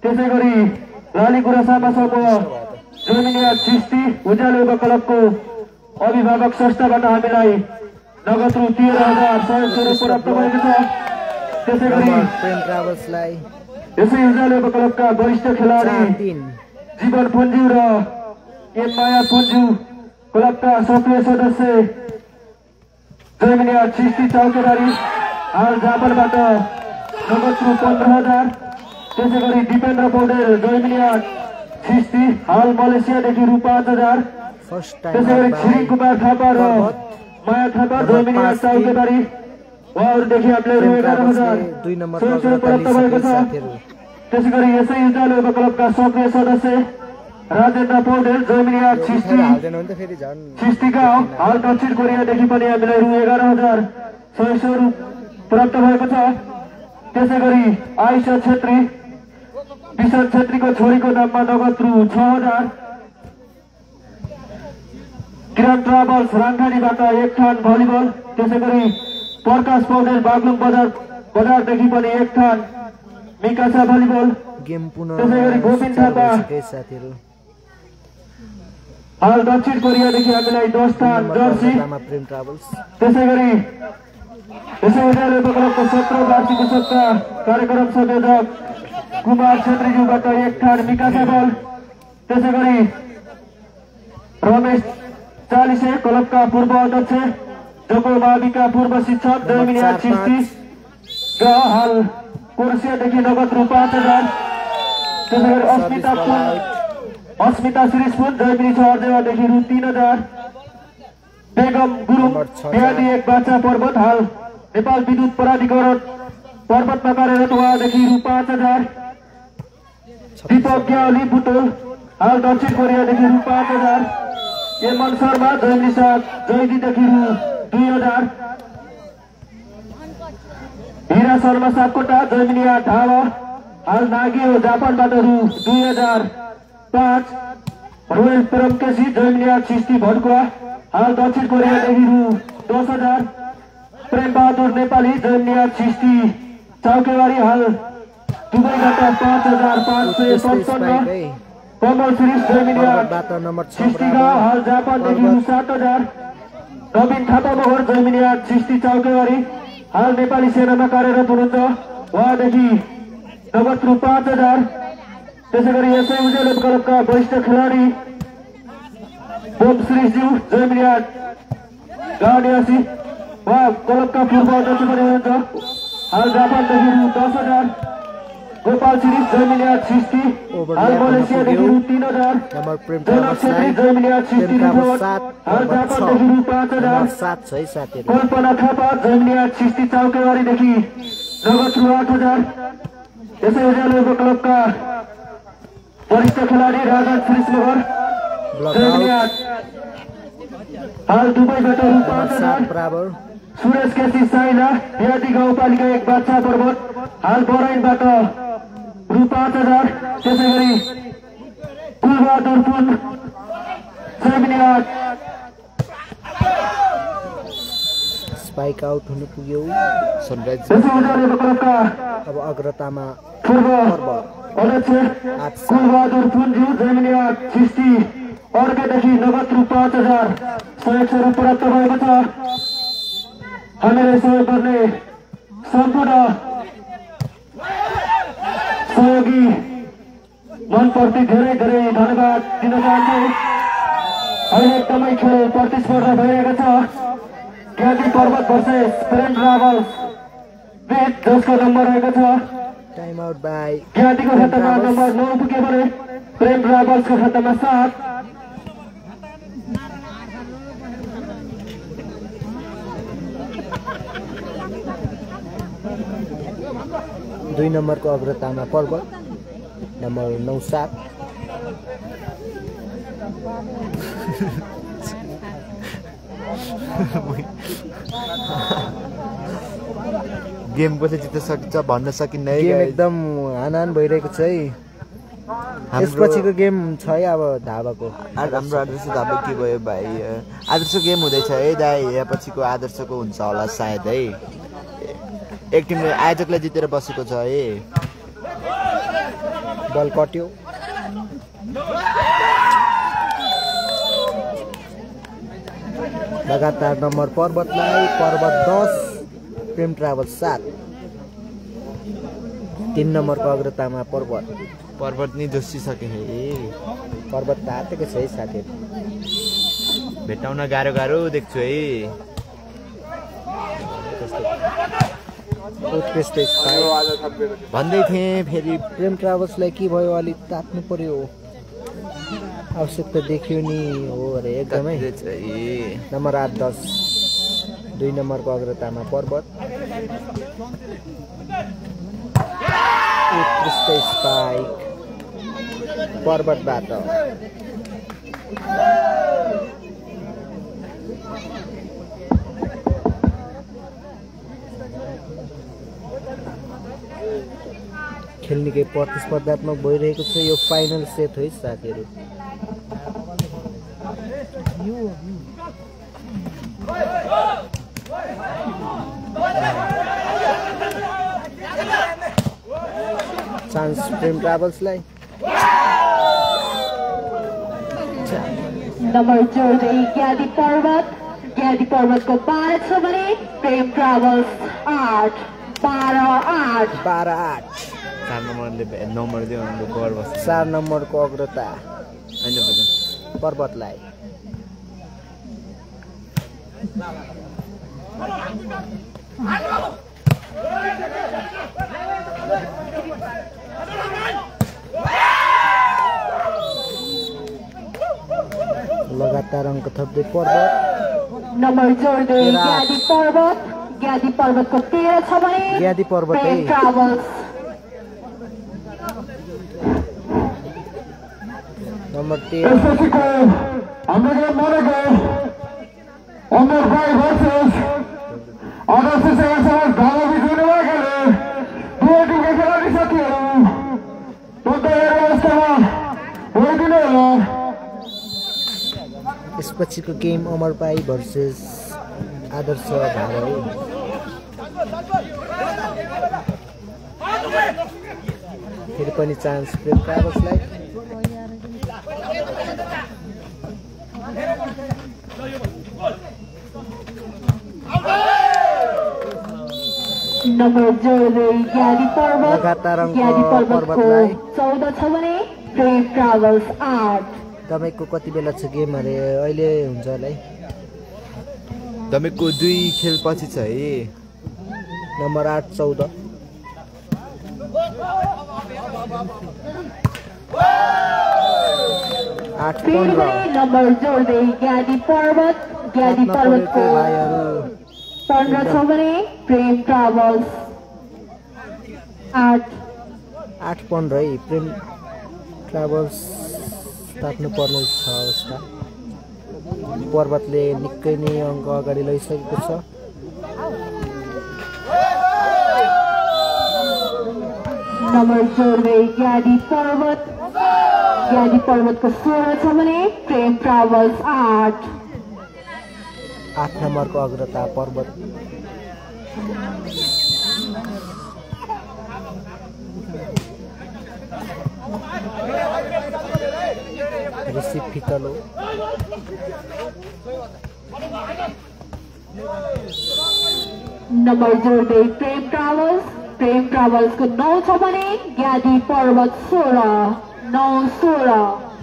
त्यसै गरी लाली गुरासामा समूह जैमिनी 8 छिस्ती उज्यालो युवा क्लबको अभिभावक संस्थाबाट हामीलाई नगद रु 13,000 सहयोग स्वरूप प्राप्त भएको छ। त्यसै गरी प्रेम ट्राभल्सलाई यसै उज्यालो युवा क्लबका वरिष्ठ खेलाडी जीवन पुन्जु र एम माया पुन्जु क्लबका सक्रिय सदस्य जैमिनी 8 छिस्ती चौकीदारी हाल जापानबाट नगद रु 15,000। त्यसै गरी दिपेन्द्र पौडेल जैमिनी 8 छिस्ती हाल मलेसियादेखि रु 5,000। त्यसै गरी छिरिङ कुमार थापा र माया थापा जैमिनी 8 चौकीदारी उहाँहरूदेखि हामीले रु 11,000 प्राप्त भएको छ। त्यसै गरी यसै उज्यालो युवा क्लबका सक्रिय सदस्य राजेन्द्र पौडेल जैमिनी 8 छिस्ती गाउँ हाल दक्षिण कोरियादेखि पनि हामीलाई रु 11,000 सहयोग स्वरूप प्राप्त भएको छ। त्यसै गरी आइसा छेत्री विशाल छेत्रीको छोरीको नाममा नगद रु 6,000। किरण ट्राभल्स राङखानीबाट एक ठान भलिबल। त्यसै गरी प्रकाश पौडेल बागलुङ बजारदेखि पनि एक ठान मिकासा भलिबल गेम पुनः। त्यसै गरी गोविन्द थापा साथीहरू हाल दक्षिण कोरियादेखि हामीलाई 10 ठान जर्सी। प्रेम ट्राभल्स त्यसै गरी यसै उज्यालो युवा क्लबको 17औं वार्षिक उत्सवका कार्यक्रम संयोजक कुमार छेत्रीज्यूबाट एक ठान मिकासा बल। त्यसै गरी रमेश चालिसे क्लबका पूर्व अध्यक्ष जोको माविका पूर्व शिक्षक जैमिनी 8 छिस्ती हाल कोर्सियादेखि नगद रु 5,000। त्यसै गरी अस्मिता शिरीष पुन जैमिनी 6 अर्देवादेखि रु 3,000। बेगम गुरुङ बिहानी एक बाचा पर्वत हाल नेपाल विद्युत प्राधिकरण पर्वतमा कार्यरत उहाँदेखि रु 5,000। दीपक ग्याली बुटोल हाल दक्षिण कोरियादेखि रु 5,000। एमन शर्मा जैमिनी 7 जैदीदेखि रु 2,000। हिरा शर्मा सापकोटा जैमिनी 8 ढावा हाल नागियो जापानबाट रु 2,005। रोयल प्रेमकेसी जैमिनी 8 छिस्ती भड्कुवा हाल दक्षिण कोरियादेखि रु 10,000। प्रेम बहादुर नेपाली जैमिनी 8 छिस्ती चौकेवारी हाल दुबईबाट 5,555। कमल शिरीष जैमिनी 8 छिस्ती गाउँ हाल जापानदेखि रु 7,000। नवीन थापा मगर जैमिनी 8 छिस्ती चौकेवारी हाल नेपाली सेनामा कार्यरत हुनुहुन्छ उहाँदेखि नगद रु 5,000। त्यसै गरी यसै उज्यालो क्लबका वरिष्ठ खेलाडी बोम श्रीज्यू जैमिनी 8 गाडियासी उहाँ क्लबका पूर्व अध्यक्ष पनि हुनुहुन्छ हाल जापानदेखि रु 10,000। गोपाल शिरीष जैमिनी 8 छिस्ती हाल मलेसियादेखि रु 3,000। जनक छेत्री जैमिनी 8 छिस्ती हाल जापानदेखि रु 5,000। कल्पना थापा जैमिनी 8 छिस्ती चौकेवारीदेखि नगद रु 8,000। यसै उज्यालो युवा क्लबका वरिष्ठ खेलाडी राजा श्रीष मगर जैमिनी 8 हाल दुबईबाट रु 5,000। सुरेश केसी साइला बिहादी गाउँपालिका 1 बाछा पर्वत हाल बराइनबाट रु 5,000। त्यसै गरी कुलबहादुर पुन जैमिनी 8 स्पाइक आउट हुन पुग्यो सनराइज। यसै उज्यालो युवा क्लबका अब अग्रतामा पूर्व अध्यक्ष कुलबहादुर पुन्जु जैमिनी 8 छिस्ती अर्केदेखि नगद रु 5,000 सहयोग स्वरूप प्राप्त भएको छ। हामीलाई सहयोग गर्ने सम्पूर्ण सहयोगी मनप्रति धेरै धेरै धन्यवाद दिन चाहन्छु। अहिले एकदमै खेल प्रतिस्पर्धा भइरहेको छ। ज्ञादी पर्वत भर्सेस प्रेम ट्राभल्स बेट जसको नम्बर रहेको छ टाइम आउट बाई ज्ञादीको खातामा नम्बर 9 पुग्यो भने प्रेम ट्राभल्सको खातामा 7। दुई नम्बरको अग्रतामा पर्वत नम्बर 97 गेम कसले जित्न सक्छ भन्न सकिन्न है गेम एकदम हानाहान भइरहेको छ है यसपछिको गेम छ है अब धाबाको हाम्रो आदर्श धाबा के भयो भाइ आदर्श गेम हुँदैछ है दाइ यहाँ पछिको आदर्शको हुन्छ होला सायद है एक टिमले आयोजकलाई जितेर बसेको छ है बल कट्यो लगातार नम्बर पर्वतलाई पर्वत 10 प्रेम ट्राभल 7 3 नम्बरको अग्रतामा पर्वत नि जोसिसके है पर्वत त आँटेको छ है साथीहरू भेटाउन गाह्रो देख्छु है उत्कृष्ट भन्दै थिएँ फेरि प्रेम ट्राभल्सलाई के भयो अलिक तात्नु पर्यो आवश्यकता देखियो नि हो अरे एकदमै नम्बर 8-10 2 नम्बरको अग्रतामा पर्वत उत्कृष्ट स्पाइक पर्वतबाट खेल निकै प्रतिस्पर्धात्मक भइरहेको छ यो फाइनल सेट है साथीहरू चान्स प्रेम ट्राभल्सलाई नम्बर 14 ज्ञादी पर्वतको 12 छ भने प्रेम ट्राभल्स 8 12-8 4 नम्बरको अग्रता पर्वतलाई लगातार अङ्क थप्दै पर्वत नम्बर 14 ज्ञादी पर्वतको 13 छ भने ज्ञादी पर्वत प्रेम ट्राभल्स नम्बर 13 हाम्रो गेम मरेको अमर भाइ भर्सेस आदर्श सेवा समाज धावा बिजुने भएकोले दुवै टिमका खेलाडी साथीहरू तयार अवस्थामा होइदिनु होला यसपछिको गेम अमर भाइ भर्सेस आदर्श धावा है फेरि पनि चान्स प्रेम ट्राभल्सलाई नम्बर 14 ज्ञादी पर्वतको 14 छ भने प्रेम ट्राभल्स 8 तपाईको कति बेला छ गेम अरे अहिले हुन्छ होला है तपाईको 2 खेल पछि छ है नम्बर 8-14 8-15 नम्बर 14 ज्ञादी पर्वतको 15 छ भने प्रेम ट्राभल्स 8-15 है प्रेम ट्राभल्स ताप्नु पर्ने छ अवस्था पर्वतले निकै नै अङ्क अगाडि लैसकेको छ नम्बर 14 ज्ञादी पर्वतको 16 छ भने प्रेम ट्राभल्स 8 नम्बरको अग्रता पर्वत रिसिभ फितलो नम्बर 14 प्रेम ट्राभल्सको 9 छ भने ज्ञादी पर्वत 16 9-16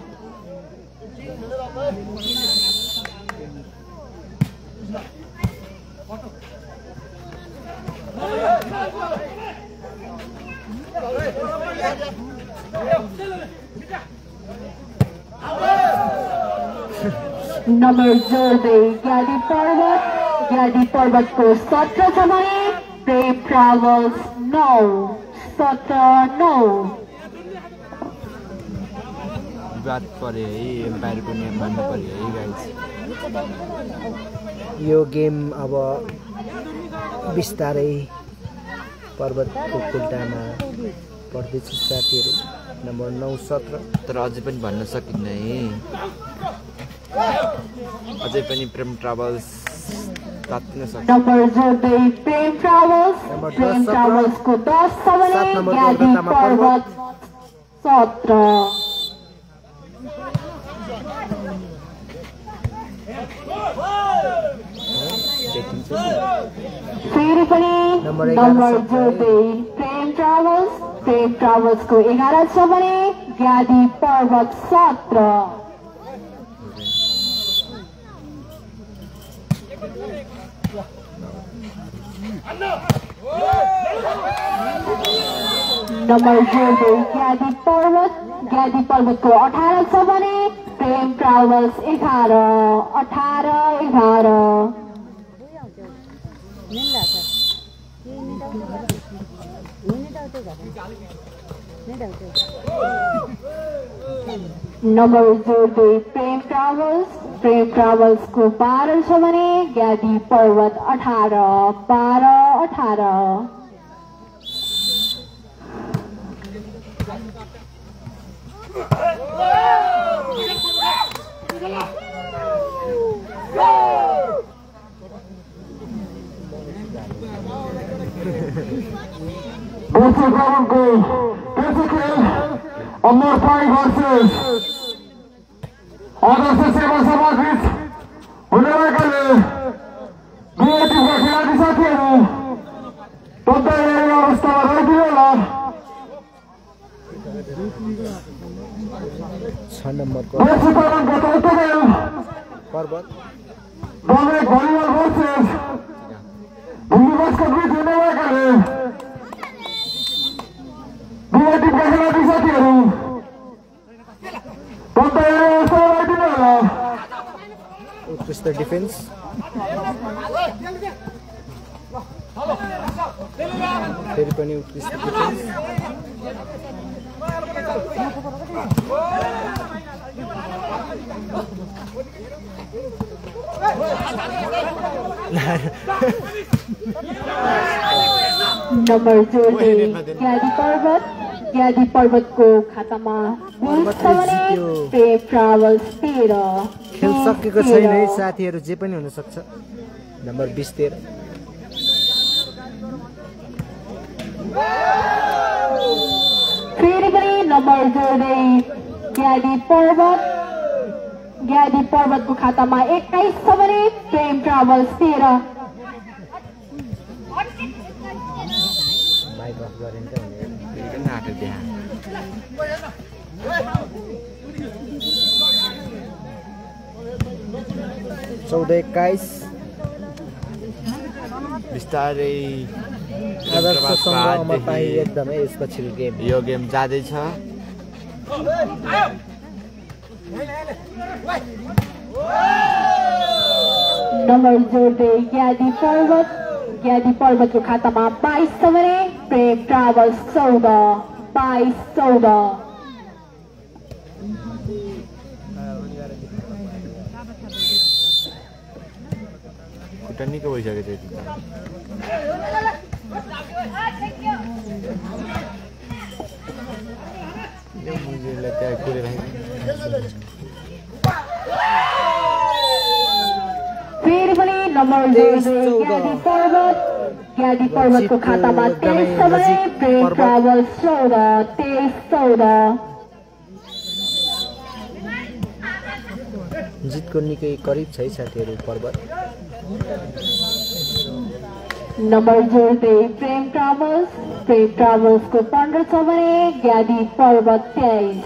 नम्बर 14 ज्ञादी पर्वतको 17 छ भने प्रेम ट्राभल्स 9 17-9 विवाद पर्यो है एम्पायरको नियम मान्नु पर्यो है गाइस यो गेम अब बिस्तारै पर्वतको कुल्टामा पर्दैछ साथीहरू नम्बर 9-17 तर अझै पनि भन्न सकिन्न है अझै पनि प्रेम ट्राभल्स तात्तिन सक्छ नम्बर जोड्दै प्रेम ट्राभल्सको 10 सबैले ज्ञादी पर्वत 17 फेरि पनि नम्बर जोड्दै प्रेम ट्राभल्सको 11 सबैले ज्ञादी पर्वत 17 नम्बर जोड्दै ज्ञादी पर्वतको 18 छ भने प्रेम ट्राभल्स 18 नम्बर जोड्दै प्रेम ट्राभल्सको 12 छ भने ज्ञादी पर्वत 18 Amor Pai versus आदर्श सेवा समाज बीच हुने भएकाले दुवै टिमका खेलाडी साथीहरू तत्कालीन अवस्थामा राखिदिनु होला 6 नम्बरको पर्वत डोमेक भलिबल भर्सेस भुलिबसको बीच हुने भएकाले दुवै टिमका खेलाडी साथीहरू उत्कृष्ट डिफेन्स फेरि पनि उत्कृष्ट डिफेन्स नम्बर जोड्दै ज्ञादी पर्वतको खातामा प्रेम ट्राभल्स 13 खेल सकेको छैन है साथीहरू जे पनि हुन सक्छ नम्बर 20-13 फेरि पनि नम्बर जोड्दै ज्ञादी पर्वतको खातामा 21 छ भने प्रेम ट्राभल्स 13 14-21 बिस्तारै आदर्शसँग अमर पाई एकदमै यसपछि यो गेम जाँदैछ नम्बर जोड्दै ज्ञादी पर्वतको खातामा 22 छ भने प्रेम ट्राभल्स 14 निको भइसक्यो त्यति फेरि पनि नम्बर ज्ञादी पर्वतको खातामा 23 छ भने प्रेम ट्राभल्स 14 जितको निकै करिब छ साथीहरू पर्वत नम्बर जोड्दै प्रेम ट्राभल्सको 15 छ भने ज्ञादी पर्वत 23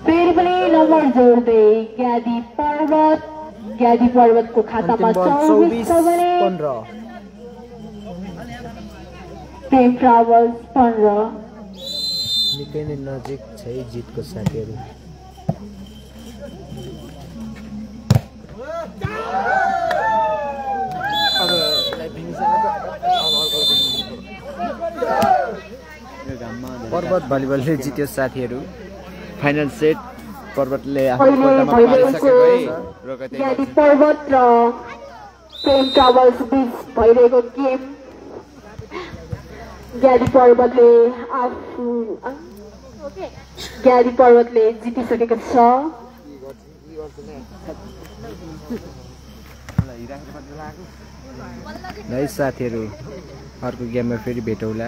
फेरि पनि नम्बर जोड्दै ज्ञादी पर्वतको खातामा 24 छ भने 15 प्रेम ट्राभल्स 15 निकै नै नजिक छ जितको साथीहरू पर्वत भलिबलले जित्यो साथीहरू फाइनल सेट पर्वतले अहिले भइरहेको ज्ञानी पर्वत र प्रेम ट्राभल्स बीच भइरहेको गेम ज्ञानी पर्वतले जितिसकेको छ। साथीहरू अर्को गेममा फेरि भेटौँला।